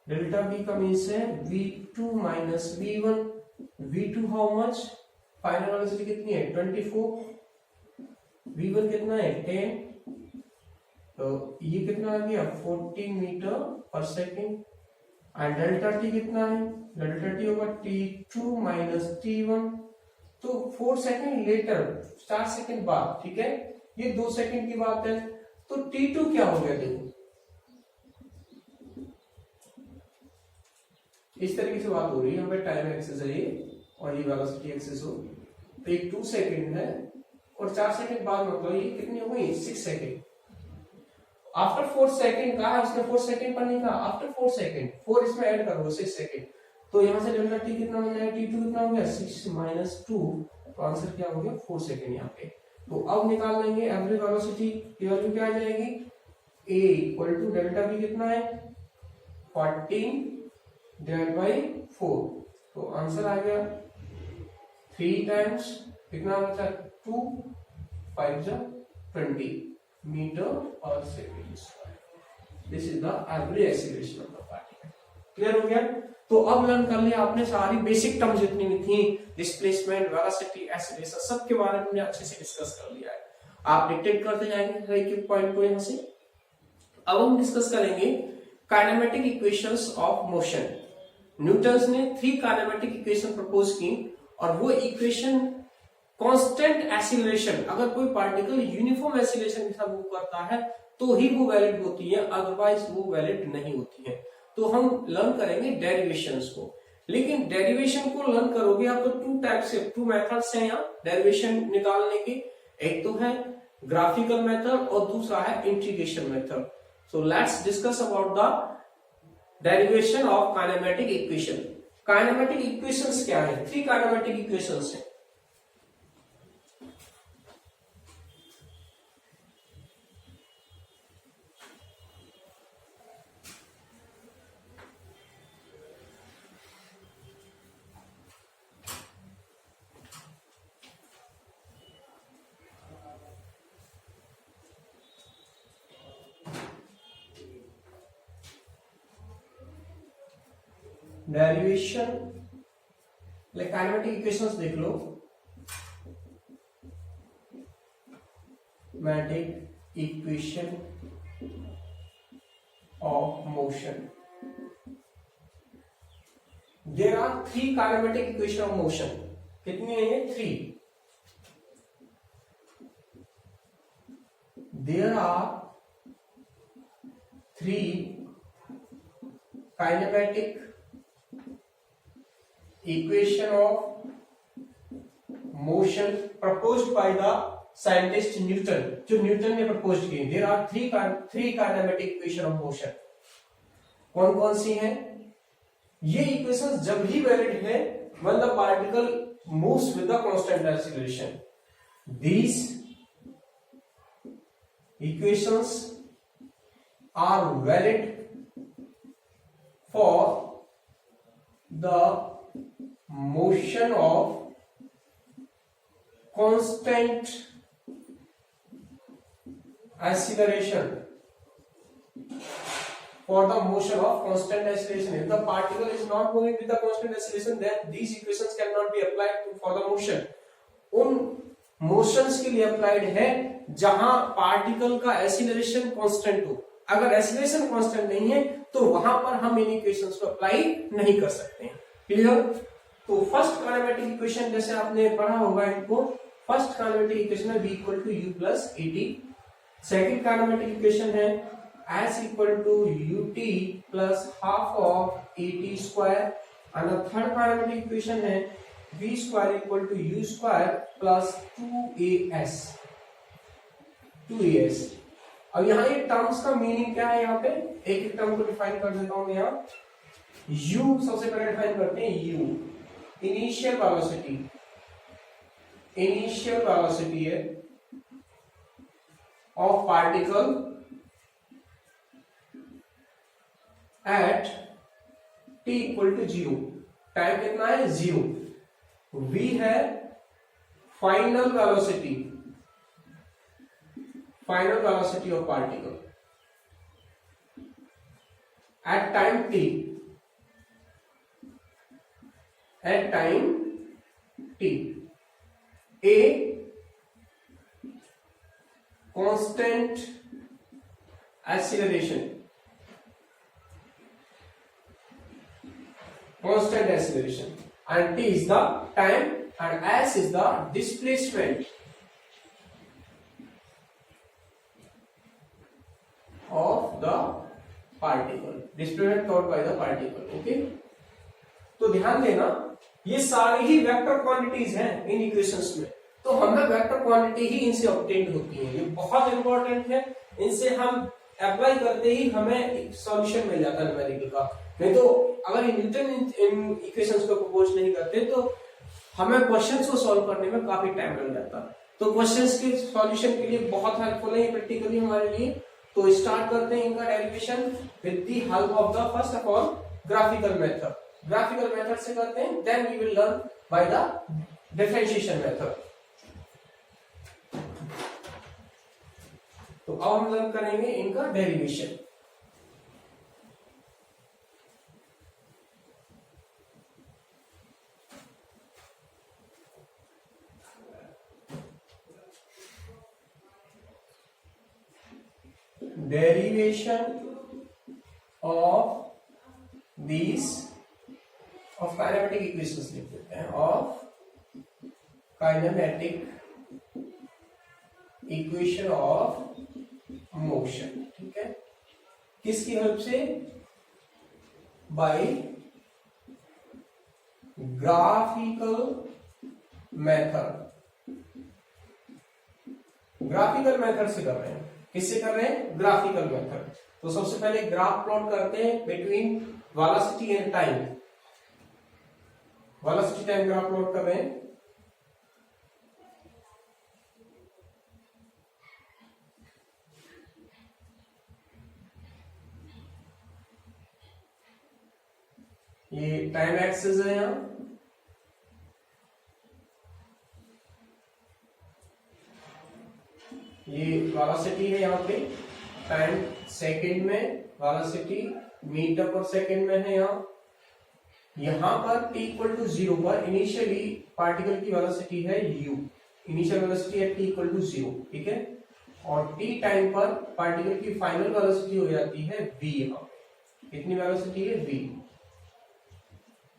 डेल्टा v का मीन्स है v2 minus v1। v2 how much, final velocity कितनी है 24, v1 कितना है 10, तो ये कितना आ गया 14 metre per second. And delta T कितना है, डेल्टा टी होगा t2 माइनस t1, तो 4 सेकेंड लेटर 4 सेकेंड बाद। ठीक है, ये 2 सेकेंड की बात है, तो t2 क्या हो गया, देखो इस तरीके से बात हो रही है, यहाँ पे टाइम एक्सेस है ये और ये वेलोसिटी एक्सेस हो, तो एक 2 सेकेंड है और 4 सेकेंड बाद मतलब ये कितनी हो गई 6 सेकेंड। आफ्टर 4 सेकेंड कहा है उसने, 4 सेकेंड पर नहीं कहा, आफ्टर 4 सेकेंड, 4 इसमें ऐड करो 6 सेकेंड, तो यहां से डेल्टा टी कितना हो गया, t2 कितना हो गया 6 माइनस 2, तो आंसर क्या हो गया 4 सेकेंड यहाँ पे। तो अब निकाल लेंगे एवरेज वेलोसिटी की वैल्यू क्या आ जाएगी, a equal to delta v कितना है 14 डिवाइड बाई 4, तो आंसर आ गया 3 टाइम्स कितना बचा 2 5 जा 20 metre per second square. This is the average acceleration of the particle. Clear हो गया? तो अब लर्न कर लिया आपने सारी बेसिक टर्म्स जितनी भी थी, डिस्प्लेसमेंट, वेलोसिटी, एक्सीलरेशन, सब के बारे में हमने अच्छे से डिस्कस कर लिया है। आप डिक्टेट करते जाएंगे हर एक पॉइंट को यहां से। अब हम डिस्कस करेंगे kinematic equations of motion. Newton ने 3 काइनेमेटिक इक्वेशन प्रपोज की, और वो इक्वेशन कांस्टेंट एक्सीलरेशन, अगर कोई पार्टिकल यूनिफॉर्म एक्सीलरेशन के साथ मूव करता है तो ही वो वैलिड होती है, अदरवाइज वो वैलिड नहीं होती है। तो हम लर्न करेंगे डेरिवेशंस को, लेकिन डेरिवेशन को लर्न करोगे आप तो 2 टाइप से, 2 मेथड्स हैं यहाँ डेरिवेशन निकालने के। एक तो है ग्राफिकल मेथड और दूसरा है integration method. So let's discuss about the derivation of kinematic equation. Kinematic equations क्या है? 3 काइनेमेटिक इक्वेशंस हैं। डेरिवेशन लाइक काइनेमेटिक इक्वेशंस देख लो, मैटिक equation of motion. There are 3 kinematic equation of motion. कितनी है ये? 3। There are 3 kinematic equation of motion proposed by the scientist Newton, जो न्यूटन ने प्रपोज की। There are 3 kinematic equation of motion। कौन कौन सी हैं? ये इक्वेशंस जब ही वैलिड है when the particle moves with the constant acceleration। These equations are valid for the motion of constant acceleration, for the motion of constant acceleration. If the particle is not moving with the constant acceleration, then these equations cannot be applied for the motion। उन motions के लिए applied है जहां particle का acceleration constant हो। अगर acceleration constant नहीं है तो वहां पर हम इन इक्वेशंस को अप्लाई नहीं कर सकते हैं। क्लियर? तो फर्स्ट काइनेमेटिक इक्वेशन जैसे आपने पढ़ा होगा इनको, फर्स्ट काइनेमेटिक इक्वेशन है v equal to u plus at। Second kinematic equation है s equal to ut plus half of at square. And third kinematic equation है v square equal to u square plus 2as। अब यहाँ ये terms का meaning क्या है? यहाँ पे एक एक टर्म को डिफाइन कर देता हूं मैं। यहाँ u सबसे पहले डिफाइन करते हैं। u इनिशियल वेलोसिटी है of particle at t equal to 0। टाइम कितना है? 0। v है final velocity of particle at time t। at time t। a constant acceleration and t is the time and s is the displacement of the particle, displacement caused by the particle। okay, तो ध्यान देना ये सारी ही vector quantities हैं इन equations में, तो हमें vector quantity ही इनसे ऑब्टेन होती है। ये बहुत इंपॉर्टेंट है, इनसे हम अप्लाई करते ही हमें सॉल्यूशन मिल जाता है न्यूमेरिकल का। नहीं तो अगर न्यूटन इन इक्वेशंस को प्रपोज नहीं करते तो हमें क्वेश्चंस को सॉल्व करने में काफी टाइम लग जाता। तो क्वेश्चंस के सॉल्यूशन के लिए बहुत हेल्पफुल है प्रैक्टिकली हमारे लिए। तो स्टार्ट करते हैं इनका derivation with the help of the first of all graphical method. Graphical method से करते हैं, then we will learn by the differentiation method. तो अब हम लर्न करेंगे इनका derivation. Derivation of these of kinematic equations लिख देते हैं, of kinematic equation of motion. ठीक है, किसकी हेल्प से? By graphical method. Graphical method से कर रहे हैं। किससे कर रहे हैं? Graphical method. तो सबसे पहले ग्राफ प्लॉट करते हैं between velocity and time. Velocity time graph plot कर रहे हैं। ये टाइम एक्सिस है यहां, ये वेलोसिटी है यहाँ पे, टाइम सेकंड में, वेलोसिटी मीटर पर सेकंड में है यहाँ पर t इक्वल टू 0 पर इनिशियली पार्टिकल की वेलोसिटी है u, इनिशियल वेलोसिटी है t इक्वल टू 0। ठीक है, और t टाइम पर पार्टिकल की फाइनल वेलोसिटी हो जाती है v। यहाँ पे कितनी वेलोसिटी है? v।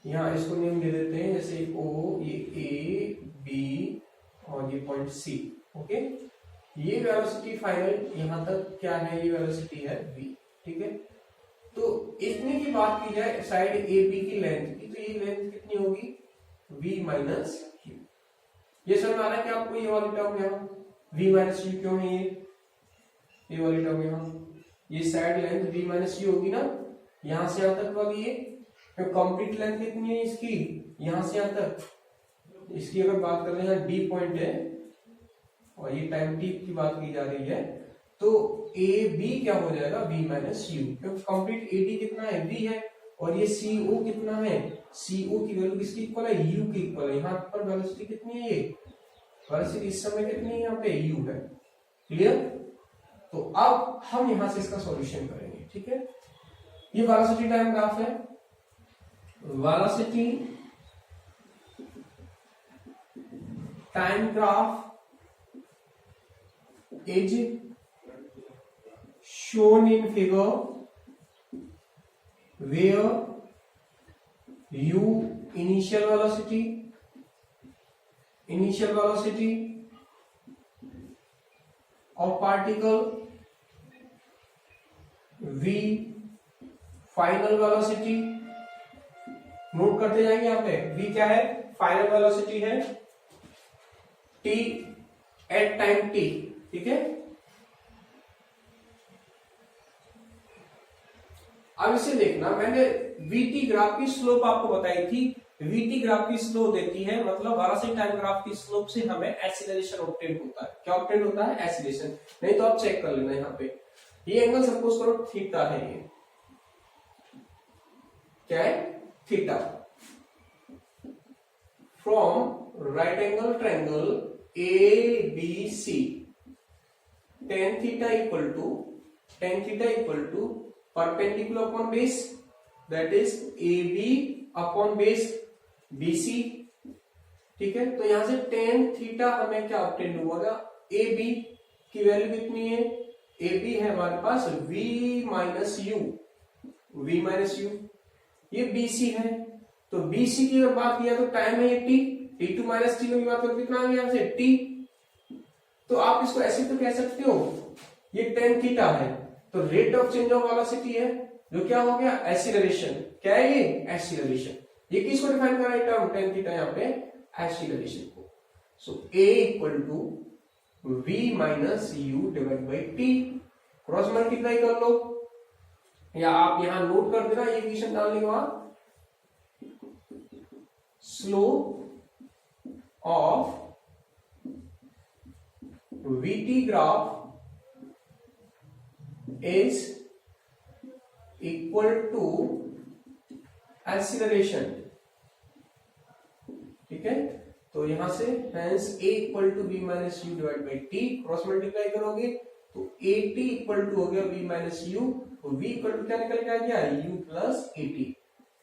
यहाँ इसको नेम दे देते हैं, जैसे o, ये a, b और ये पॉइंट c। ओके, ये वेलोसिटी फाइनल यहां तक क्या है? ये वेलोसिटी है v। ठीक है, तो इतने की बात की जाए साइड ए बी की लेंथ की, तो ये लेंथ कितनी होगी? v minus Q. ये समझ आ रहा है कि आपको ये वाली टर्म यहाँ v माइनस क्यू क्यों है? ये वाली टर्म यहाँ, ये side length v minus Q होगी ना, यहां से यहां तक वाली है। तो कंप्लीट लेंथ कितनी है इसकी? यहां से यहां तक। इसकी अगर बात करें, यहाँ d पॉइंट है और ये टाइम t की बात की जा रही है, तो ए बी क्या हो जाएगा? v माइनस यू, क्योंकि कंप्लीट ए डी कितना है? v है, और ये सी ओ कितना है? सी ओ की वैल्यू किसकी इक्वल है? u की इक्वल है। यहाँ पर वेलोसिटी कितनी है? ये वेलोसिटी इस समय कितनी है? यहाँ पे u है। क्लियर? तो अब हम यहां से इसका सॉल्यूशन करेंगे। ठीक है, ये वेलोसिटी टाइम ग्राफ है। Velocity time graph is shown in figure where u initial velocity of particle, v final velocity। Note करते जाएंगे यहाँ पे, v क्या है? फाइनल वेलोसिटी है t एट टाइम t। ठीक है, अब इसे देखना, मैंने vt ग्राफ की स्लोप आपको बताई थी। vt ग्राफ की स्लोप देती है, मतलब वेलोसिटी टाइम ग्राफ की स्लोप से हमें एक्सीलरेशन ऑब्टेन होता है। क्या ऑब्टेन होता है? एक्सीलरेशन। नहीं तो आप चेक कर लेना, यहाँ पे ये एंगल सपोज करो थीटा है। ये क्या है? Theta. From right angle triangle ABC, tan theta equal to perpendicular upon base, that is AB upon base BC। ठीक है, तो यहां से tan theta हमें क्या ऑब्टेन होगा? AB की वैल्यू कितनी है? AB है हमारे पास v माइनस यू, ये BC है। तो BC की अगर बात किया तो टाइम है ये t2 माइनस t की बात करो कितना आ गया यहाँ से? t। तो आप इसको ऐसे तो कह सकते हो, ये tan थीटा है, तो rate of change of velocity है, जो क्या हो गया? एक्सीलरेशन। क्या है ये? एक्सीलरेशन। ये किसको डिफाइन कर रहा है टर्म tan थीटा? यहाँ पे एक्सीलरेशन को। So a equal to v minus u divide by t, cross multiply कर लो, या आप यहां नोट कर देना ये इक्वेशन डालने के बाद, slope of vt graph is equal to acceleration। ठीक है, तो यहां से hence a equal to v minus u divide by t, cross multiply करोगे तो at इक्वल टू हो गया v माइनस यू, तो v इक्वल टू क्या निकल के आ गया? u plus at।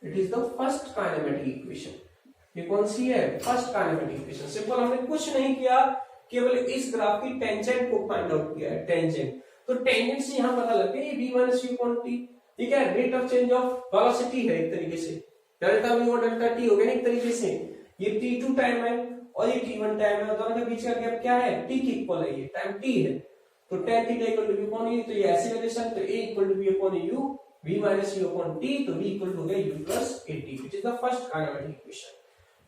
It is the first kinematic equation. ये कौन सी है? First kinematic equation. सिंपल, हमने कुछ नहीं किया, केवल इस ग्राफ की टेंजेंट को फाइंड आउट किया है, टेंजेंट। तो तो टेंजेंट से यहाँ पता लगता है ये v minus u upon t, ठीक है, rate of change of velocity है एक तरीके से, डेल्टा v और डेल्टा t हो गया एक तरीके से, ये t2 टाइम है और ये t1 टाइम है, दोनों के बीच का गैप क्या है, t की इक्वल है, ये टाइम t है, तो tan theta equal to v upon u, तो ये ऐसे रिलेशन, तो a equal to v upon u, v minus u upon t, तो v इक्वल टू हो गया u plus at, which is the first kinematic equation.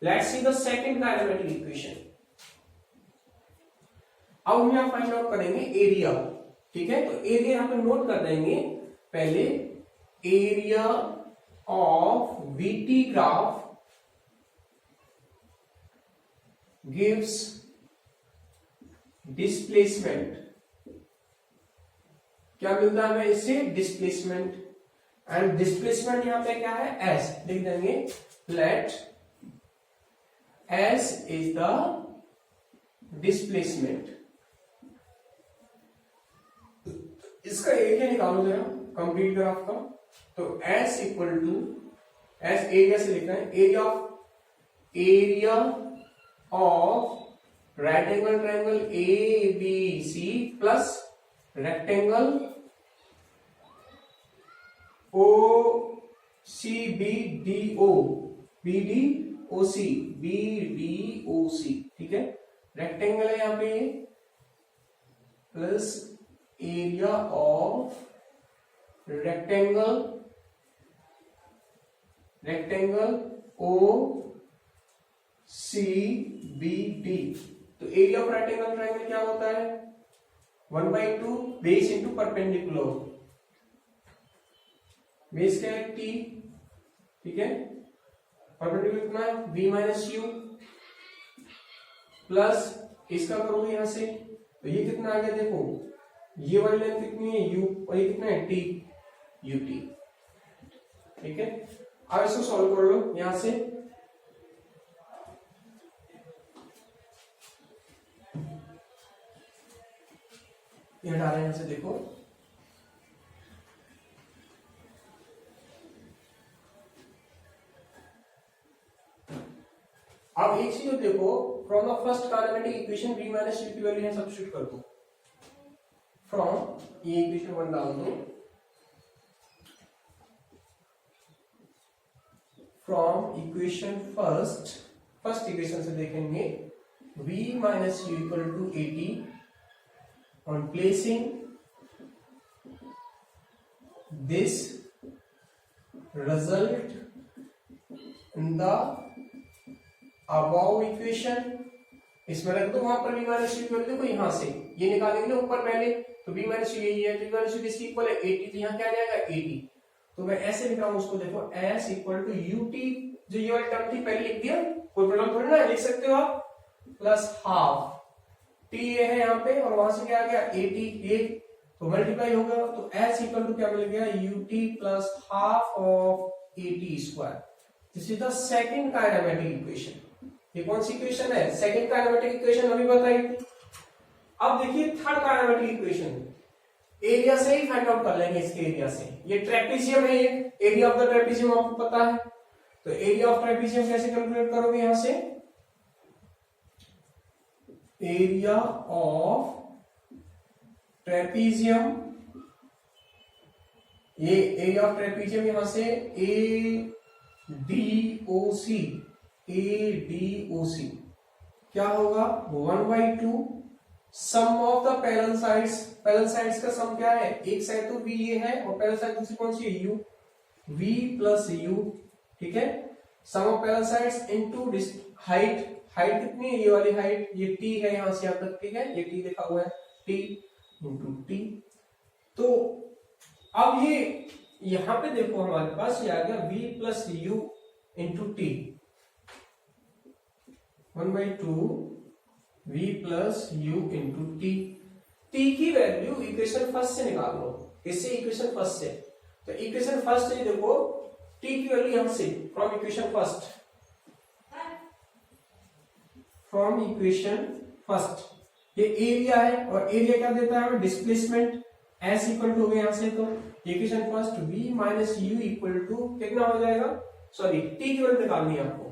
Let's see the second kinematic equation. अब हम यहां फाइंड आउट करेंगे area, ठीक है, तो एरिया यहां पे नोट कर देंगे पहले, area of VT graph gives displacement, क्या मिलता है हमें इससे, डिस्प्लेसमेंट, एंड डिस्प्लेसमेंट यहां पे क्या है, एस लिख देंगे, let s is the displacement. इसका एरिया निकालो जरा कंप्लीट ग्राफ का, तो S इक्वल टू, एस एरिया से लिखना है, area of right angle triangle ABC plus rectangle BDOC, ठीक है, रेक्टेंगल है यहाँ पे, plus area of rectangle OCBD, तो एरिया ऑफ रेक्टेंगल ट्रायंगल क्या होता है, 1/2 बेस इंटू परपेंडिकुलर, बेस क्या है t, ठीक है, परपेंडिकुलर कितना है v माइनस u, प्लस इसका करोगे यहां से, तो ये कितना आ गया, देखो ये वाली लेंथ कितनी है u और ये कितना है t, ut, ठीक है। अब इसको सॉल्व कर लो यहां से, ये हटा रहे हैं यहां से, देखो अब एक चीज देखो, from the first kinematic equation v minus u की वैल्यू यहां सब्स्टिट्यूट कर दो, फ्रॉम ये इक्वेशन 1 डाल दो, फ्रॉम इक्वेशन फर्स्ट इक्वेशन से देखेंगे v minus u equal to 80 on placing this result in the above equation, इसमें रख दो, वहां पर v माइनस u इक्वल, देखो यहां से ये निकालेंगे ना ऊपर पहले, तो v माइनस u यही है, तो v माइनस u किसकी इक्वल है 80, तो यहाँ क्या आ जाएगा 80, तो मैं ऐसे लिख रहा हूं उसको, देखो s इक्वल टू ut, जो ये वाली टर्म थी पहले लिख दिया, कोई प्रॉब्लम थोड़ी ना, लिख सकते हो आप, प्लस हाफ t ये है यहाँ पे, और वहां से क्या आ गया 80, ये तो मल्टीप्लाई होगा, तो s इक्वल टू क्या मिल गया ut plus half of 80 square, this is the second kinematic equation. ये कौन सी इक्वेशन है, सेकंड काइनेमेटिक इक्वेशन अभी बताई थी। अब देखिए थर्ड काइनेमेटिक इक्वेशन, एरिया से ही फाइंड आउट कर लेंगे, इसके एरिया से, ये ट्रेपेजियम है, ये एरिया ऑफ द ट्रेपेजियम आपको पता है, तो एरिया ऑफ ट्रेपेजियम कैसे कैलकुलेट करोगे, यहां से एरिया ऑफ ट्रेपेजियम, ये एरिया ऑफ ट्रेपेजियम यहां से ADOC क्या होगा 1/2 sum of the parallel sides, parallel sides का सम क्या है, एक साइड तो v ये है और पैरेलल साइड दूसरी कौन सी है u, v प्लस u, ठीक है, sum of parallel sides into height, height कितनी है, ये वाली हाइट, ये t है यहां से यहां तक, ठीक है, ये t लिखा हुआ है, t इंटू t, तो अब ये यहां पे देखो हमारे पास ये आ गया v plus u into t, 1/2 v plus u into t, t की वैल्यू इक्वेशन फर्स्ट से निकाल लो, इससे इक्वेशन फर्स्ट से, तो इक्वेशन फर्स्ट से देखो t की वैल्यू यहां से, from equation first, from equation first, ये एरिया है, और एरिया क्या देता है हमें, डिस्प्लेसमेंट, s इक्वल टू हो गया यहां से, तो equation first v minus u equal to कितना हो जाएगा, सॉरी t की वैल्यू निकालनी है आपको,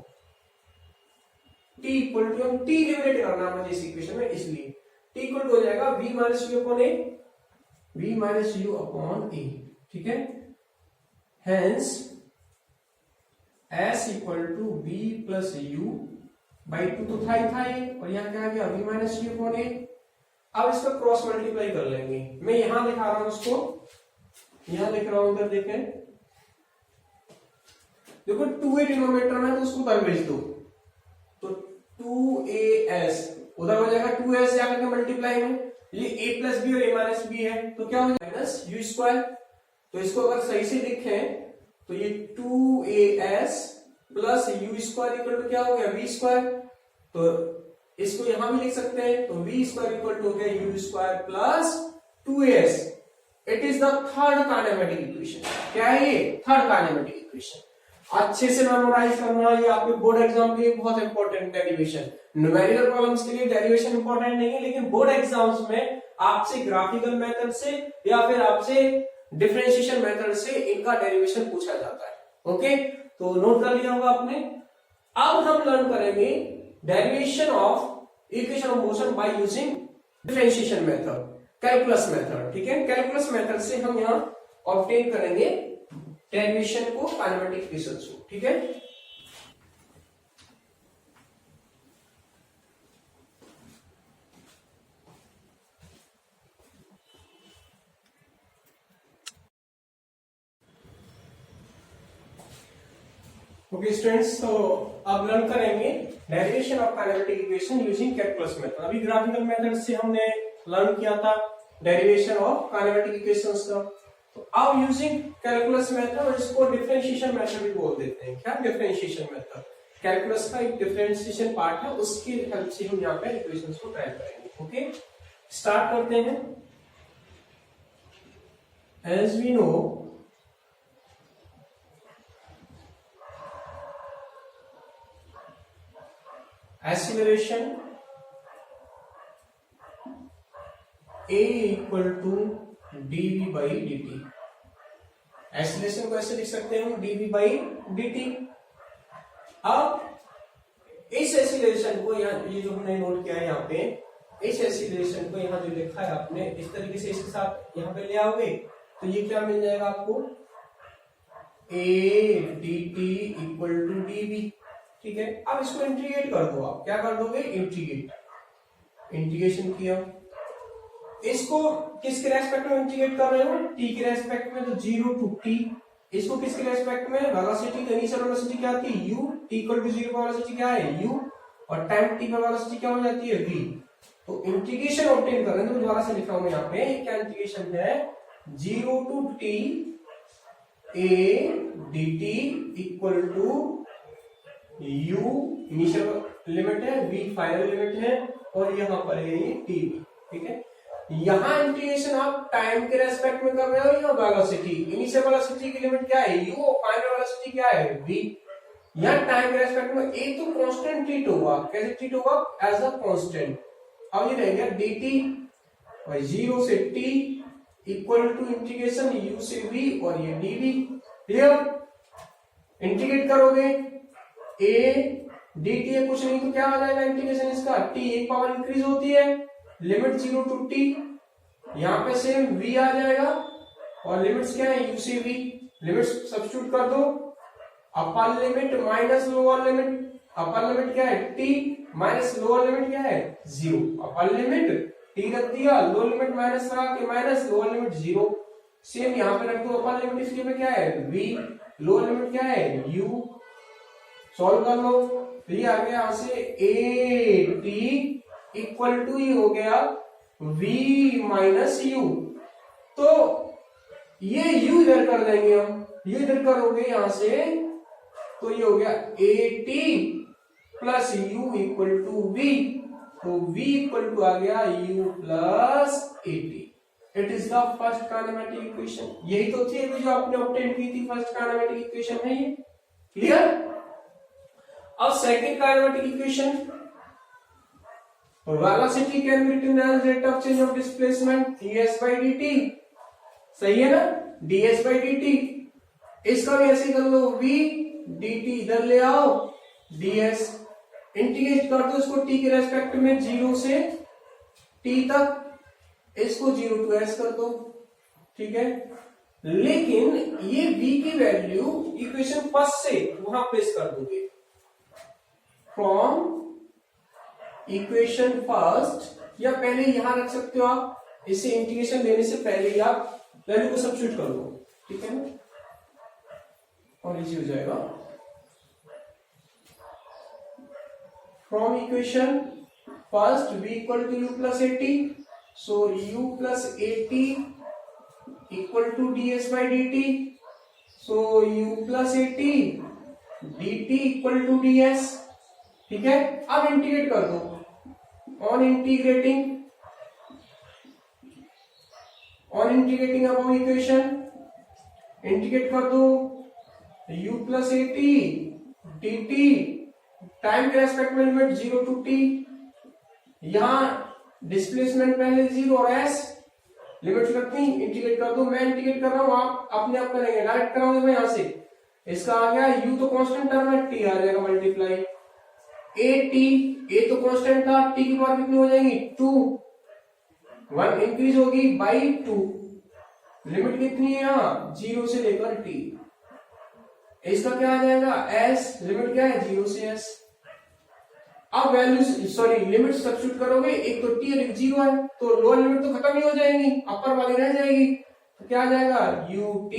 t इक्वल टू, हम t लिमिट करना है मुझे इस इक्वेशन में, इसलिए t इक्वल टू हो जाएगा v minus u upon a, v minus u upon a, ठीक है। Hence s equal to v plus u by 2 तो था ही, और यहाँ क्या आ गया v माइनस यू अपॉन ए। अब इसका क्रॉस मल्टीप्लाई कर लेंगे, मैं यहां दिखा रहा हूं उसको, यहां लिख रहा हूं, इधर देखें, देखो 2a डिनोमिनेटर में तो उसको उधर भेज दो, तो 2as उधर हो जाएगा, 2s जाकर के मल्टीप्लाई में, ये a प्लस बी और a माइनस बी है, तो क्या हो जाएगा माइनस यू स्क्वायर। तो इसको अगर सही से लिखें तो ये 2as plus u square equal to क्या हो गया v स्क्वायर। तो इसको यहां भी लिख सकते हैं, तो v स्क्वायर इक्वल टू हो गया you square plus 2as। It is the third kinematic equation. क्या है ये? Third kinematic equation. अच्छे से मेमोराइज करना, ये आपके बोर्ड एग्जाम के लिए बहुत इंपॉर्टेंट डेरिवेशन। न्यूमेरिकल प्रॉब्लम्स के लिए डेरिवेशन इंपॉर्टेंट नहीं है, लेकिन बोर्ड एग्जाम्स में आपसे ग्राफिकल मेथड से या फिर आपसे डिफरेंशिएशन मेथड से इनका डेरिवेशन पूछा जाता है। ओके, तो नोट कर लिया होगा आपने। अब हम लर्न करेंगे derivation of equation of motion by using differentiation method, calculus method. ठीक है, कैलकुलस मेथड से हम यहां ऑब्टेन करेंगे डेरिवेशन को काइनेमेटिक इक्वेशन को। ठीक है, ओके स्टूडेंट्स, तो अब लर्न करेंगे derivation of kinematic equation using calculus method. अभी ग्राफिकल मेथड से हमने लर्न किया था डेरिवेशन ऑफ काइनेमेटिक इक्वेशंस का, तो अब यूजिंग कैलकुलस मेथड, और इसको डिफरेंशिएशन मेथड भी बोल देते हैं। क्या? Differentiation method. कैलकुलस का एक डिफरेंशिएशन पार्ट है, उसकी हेल्प से हम यहाँ पे इक्वेशंस को ट्राई करेंगे। ओके, स्टार्ट करते हैं। As we know acceleration a equal to dv by dt। Acceleration को ऐसे लिख सकते हैं हम dv by dt। अब इस एक्सीलरेशन को यहाँ, ये जो हमने नोट किया है यहाँ पे, इस एक्सीलरेशन को यहाँ जो लिखा है आपने, इस तरीके से इसके साथ यहाँ पे ले आओगे तो ये क्या मिल जाएगा आपको, a dt equal to dv। ठीक है, अब इसको इंटीग्रेट कर दो। आप क्या कर दोगे? इंटीग्रेशन किया। इसको किसके रेस्पेक्ट में इंटीग्रेट कर रहे हो? t के रेस्पेक्ट में, तो 0 टू t। इसको किसके रेस्पेक्ट में? वेलोसिटी, तो इनिशियल वेलोसिटी क्या थी? u, t इक्वल टू 0 पर वेलोसिटी क्या है? u, और टाइम t पर वेलोसिटी क्या हो जाती है? v। तो इंटीग्रेशन ऑब्टेन कर रहे हैं, तो दोबारा से लिखा हूं यहाँ पे, क्या इंटीग्रेशन है? 0 to t a dt equal to u initial limit है, v फाइनल लिमिट है, और यहाँ पर है ये tv। ठीक है, यहाँ इंटीग्रेशन आप टाइम के रेस्पेक्ट में कर रहे हो या वेलोसिटी। इनिशियल वेलोसिटी की लिमिट क्या है? u, और फाइनल वेलोसिटी क्या है? v। यहाँ टाइम के रेस्पेक्ट में एक तो कांस्टेंट ट्रीट होगा। कैसे ट्रीट होगा? As a constant. अब ये रहेगा dt, और 0 से t equal to integration u से v, और ये dv। क्लियर? इंटीग्रेट करोगे a dt है, कुछ नहीं तो क्या आ जाएगा इंटीग्रेशन इसका? t एक पावर इंक्रीज होती है, लिमिट 0 टू t, यहाँ पे से v आ जाएगा, और लिमिट्स क्या है? u से v। लिमिट्स सब्स्टिट्यूट कर दो। Upper limit minus lower limit, upper limit क्या है? t, माइनस लोअर लिमिट क्या है? 0। अपर लिमिट t रख दिया, लोअर लिमिट माइनस लगा के माइनस, लोअर लिमिट 0। सेम यहाँ पे रख दो, अपर लिमिट इसके पे क्या है? v, लोअर लिमिट क्या है? u। सॉल्व कर लो, तो ये आ गया यहाँ से a t इक्वल टू ये हो गया v माइनस u। तो ये u इधर कर देंगे हम, ये इधर करोगे यहां से, तो ये हो गया a t plus u equal to v। तो v इक्वल टू आ गया u plus a t। It is the first kinematic equation. यही तो थी जो आपने ऑब्टेन की थी, फर्स्ट काइनेमेटिक इक्वेशन है ये। क्लियर? अब second kinematic equation, velocity can be written as rate of change of displacement ds by dt। सही है ना? ds by dt। इसका भी ऐसे कर लो, v dt इधर ले आओ, ds इंटीग्रेट कर दो इसको t के रेस्पेक्ट में 0 से t तक, इसको 0 टू s कर दो, ठीक है, लेकिन ये v की वैल्यू इक्वेशन फर्स्ट से वहां प्लेस कर दोगे, फ्रॉम इक्वेशन फर्स्ट, या पहले यहां रख सकते हो आप, इसे इंटीग्रेशन लेने से पहले ही आप वैल्यू को सब्स्टिट्यूट कर दो, ठीक है ना, और इजी हो जाएगा। From equation first v equal to u plus 80, so u plus 80 equal to ds by dt, so u plus 80 dt equal to ds, ठीक है। अब इंटीग्रेट कर दो, ऑन इंटीग्रेटिंग अब इक्वेशन इंटीग्रेट कर दो, u प्लस 80 dt, टाइम के respect में लिमिट 0 टू t, यहां डिस्प्लेसमेंट पहले 0 और s, लिमिट रखनी, इंटीग्रेट कर दो। मैं इंटीग्रेट कर रहा हूं, आप अपने आप करेंगे, डायरेक्ट कराऊंगा मैं यहां से, इसका आ गया u तो कांस्टेंट टर्म है, t आ जाएगा मल्टीप्लाई a तो कांस्टेंट था, t की पावर कितनी हो जाएगी 2, 1 इंक्रीज होगी बाई 2, लिमिट कितनी है यहाँ 0 से लेकर t, इसका क्या आ जाएगा s, लिमिट क्या है 0 से s। अब वैल्यू सॉरी लिमिट सब्स्टिट्यूट करोगे, एक तो t और एक 0 है, तो लोअर लिमिट तो खत्म ही हो जाएगी, अपर वाली रह जाएगी, तो क्या आ जाएगा ut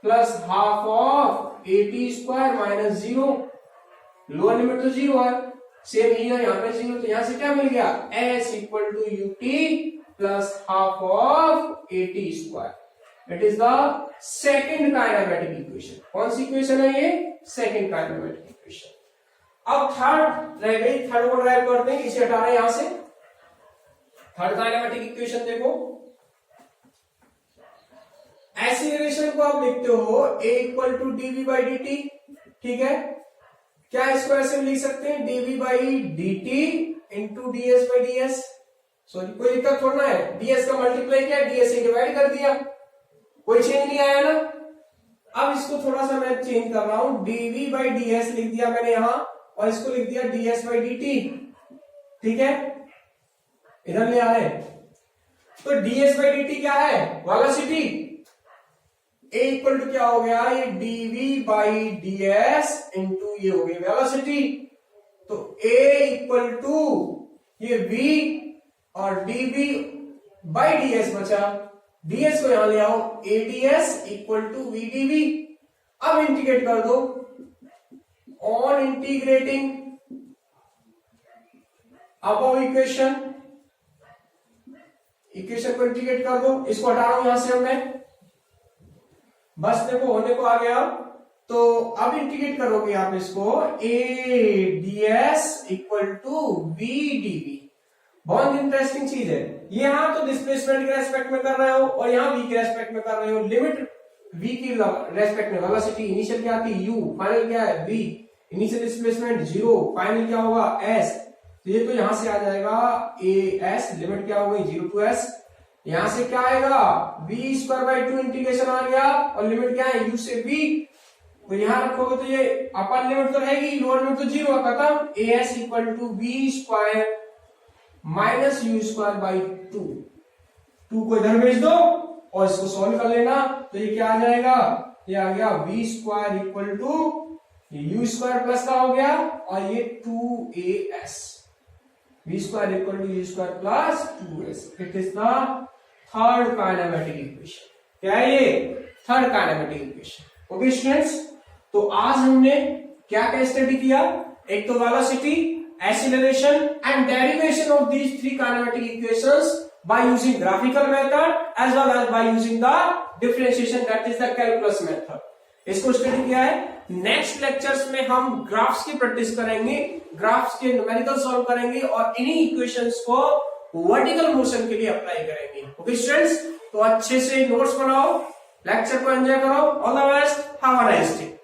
plus half of at square minus 0, lower limit तो 0 है, सेम ही है यहाँ पे 0, तो यहां से क्या मिल गया s equal to ut plus half of at square. It is the second kinematic equation. कौन सी इक्वेशन है ये, सेकेंड काइनेमेटिक इक्वेशन। अब थर्ड रह गई, थर्ड को ड्राइव करते हैं, इसे हटा रहे हैं यहां से। थर्ड काइनेमेटिक इक्वेशन देखो, एक्सीलरेशन को आप लिखते हो a equal to dv by dt, ठीक है, क्या इसको ऐसे लिख सकते हैं dv by dt into ds by ds, sorry कोई दिक्कत थोड़ा है, ds का मल्टीप्लाई किया, ds से डिवाइड कर दिया, कोई चेंज नहीं आया ना। अब इसको थोड़ा सा मैं चेंज कर रहा हूं, dv बाई ds लिख दिया मैंने यहां, और इसको लिख दिया ds बाई dt, ठीक है, इधर ले आ रहे। तो ds बाई dt क्या है, वेलोसिटी, a इक्वल टू क्या हो गया, ये dv बाई ds इंटू ये हो गई वेलोसिटी, तो a इक्वल टू ये v और dv बाई ds बचा, ds को यहां ले आओ, ads इक्वल टू vdv। अब इंटीग्रेट कर दो, ऑन इंटीग्रेटिंग अबव इक्वेशन को इंटीग्रेट कर दो, इसको हटा रहा हूं यहां से हमने, बस देखो होने को आ गया। तो अब इंटीग्रेट करोगे आप इसको, a ds equal to v dv। बहुत इंटरेस्टिंग चीज है, यहां तो डिस्प्लेसमेंट के रेस्पेक्ट में कर रहे हो और यहां v के रेस्पेक्ट में कर रहे हो, लिमिट v की रेस्पेक्ट में, वेलोसिटी इनिशियल क्या थी u, फाइनल क्या है v, इनिशियल डिस्प्लेसमेंट 0, फाइनल क्या होगा s, तो ये तो यहां से आ जाएगा as, लिमिट क्या हो गई 0 टू s, यहां से क्या आएगा v स्क्वायर बाई 2 इंटीग्रेशन आ गया, और लिमिट क्या है u से v, तो यहां रखोगे तो ये अपर लिमिट तो रहेगी, लोअर लिमिट तो 0 खत्म, as equal to v square minus u square by 2 को इधर भेज दो और इसको सॉल्व कर लेना, तो ये क्या आ जाएगा, ये आ गया v square equal to u square plus का हो गया, और ये 2as, v square equal to u square plus 2s। It is the third kinematic equation. क्या है ये, third kinematic equation. Okay students, तो आज हमने क्या क्या स्टडी किया, एक तो velocity, acceleration and derivation of these three kinematic equations by using graphical method as well as by using the differentiation, that is the calculus method। इसको study किया है। नेक्स्ट लेक्चर्स में हम ग्राफ्स की प्रैक्टिस करेंगे, ग्राफ्स के numerical solve करेंगे और इन्हीं इक्वेशंस को वर्टिकल मोशन के लिए अप्लाई करेंगे। ओके स्टूडेंट्स, तो अच्छे से नोट्स बनाओ, लेक्चर को एंजॉय करो, all the best, have a nice day.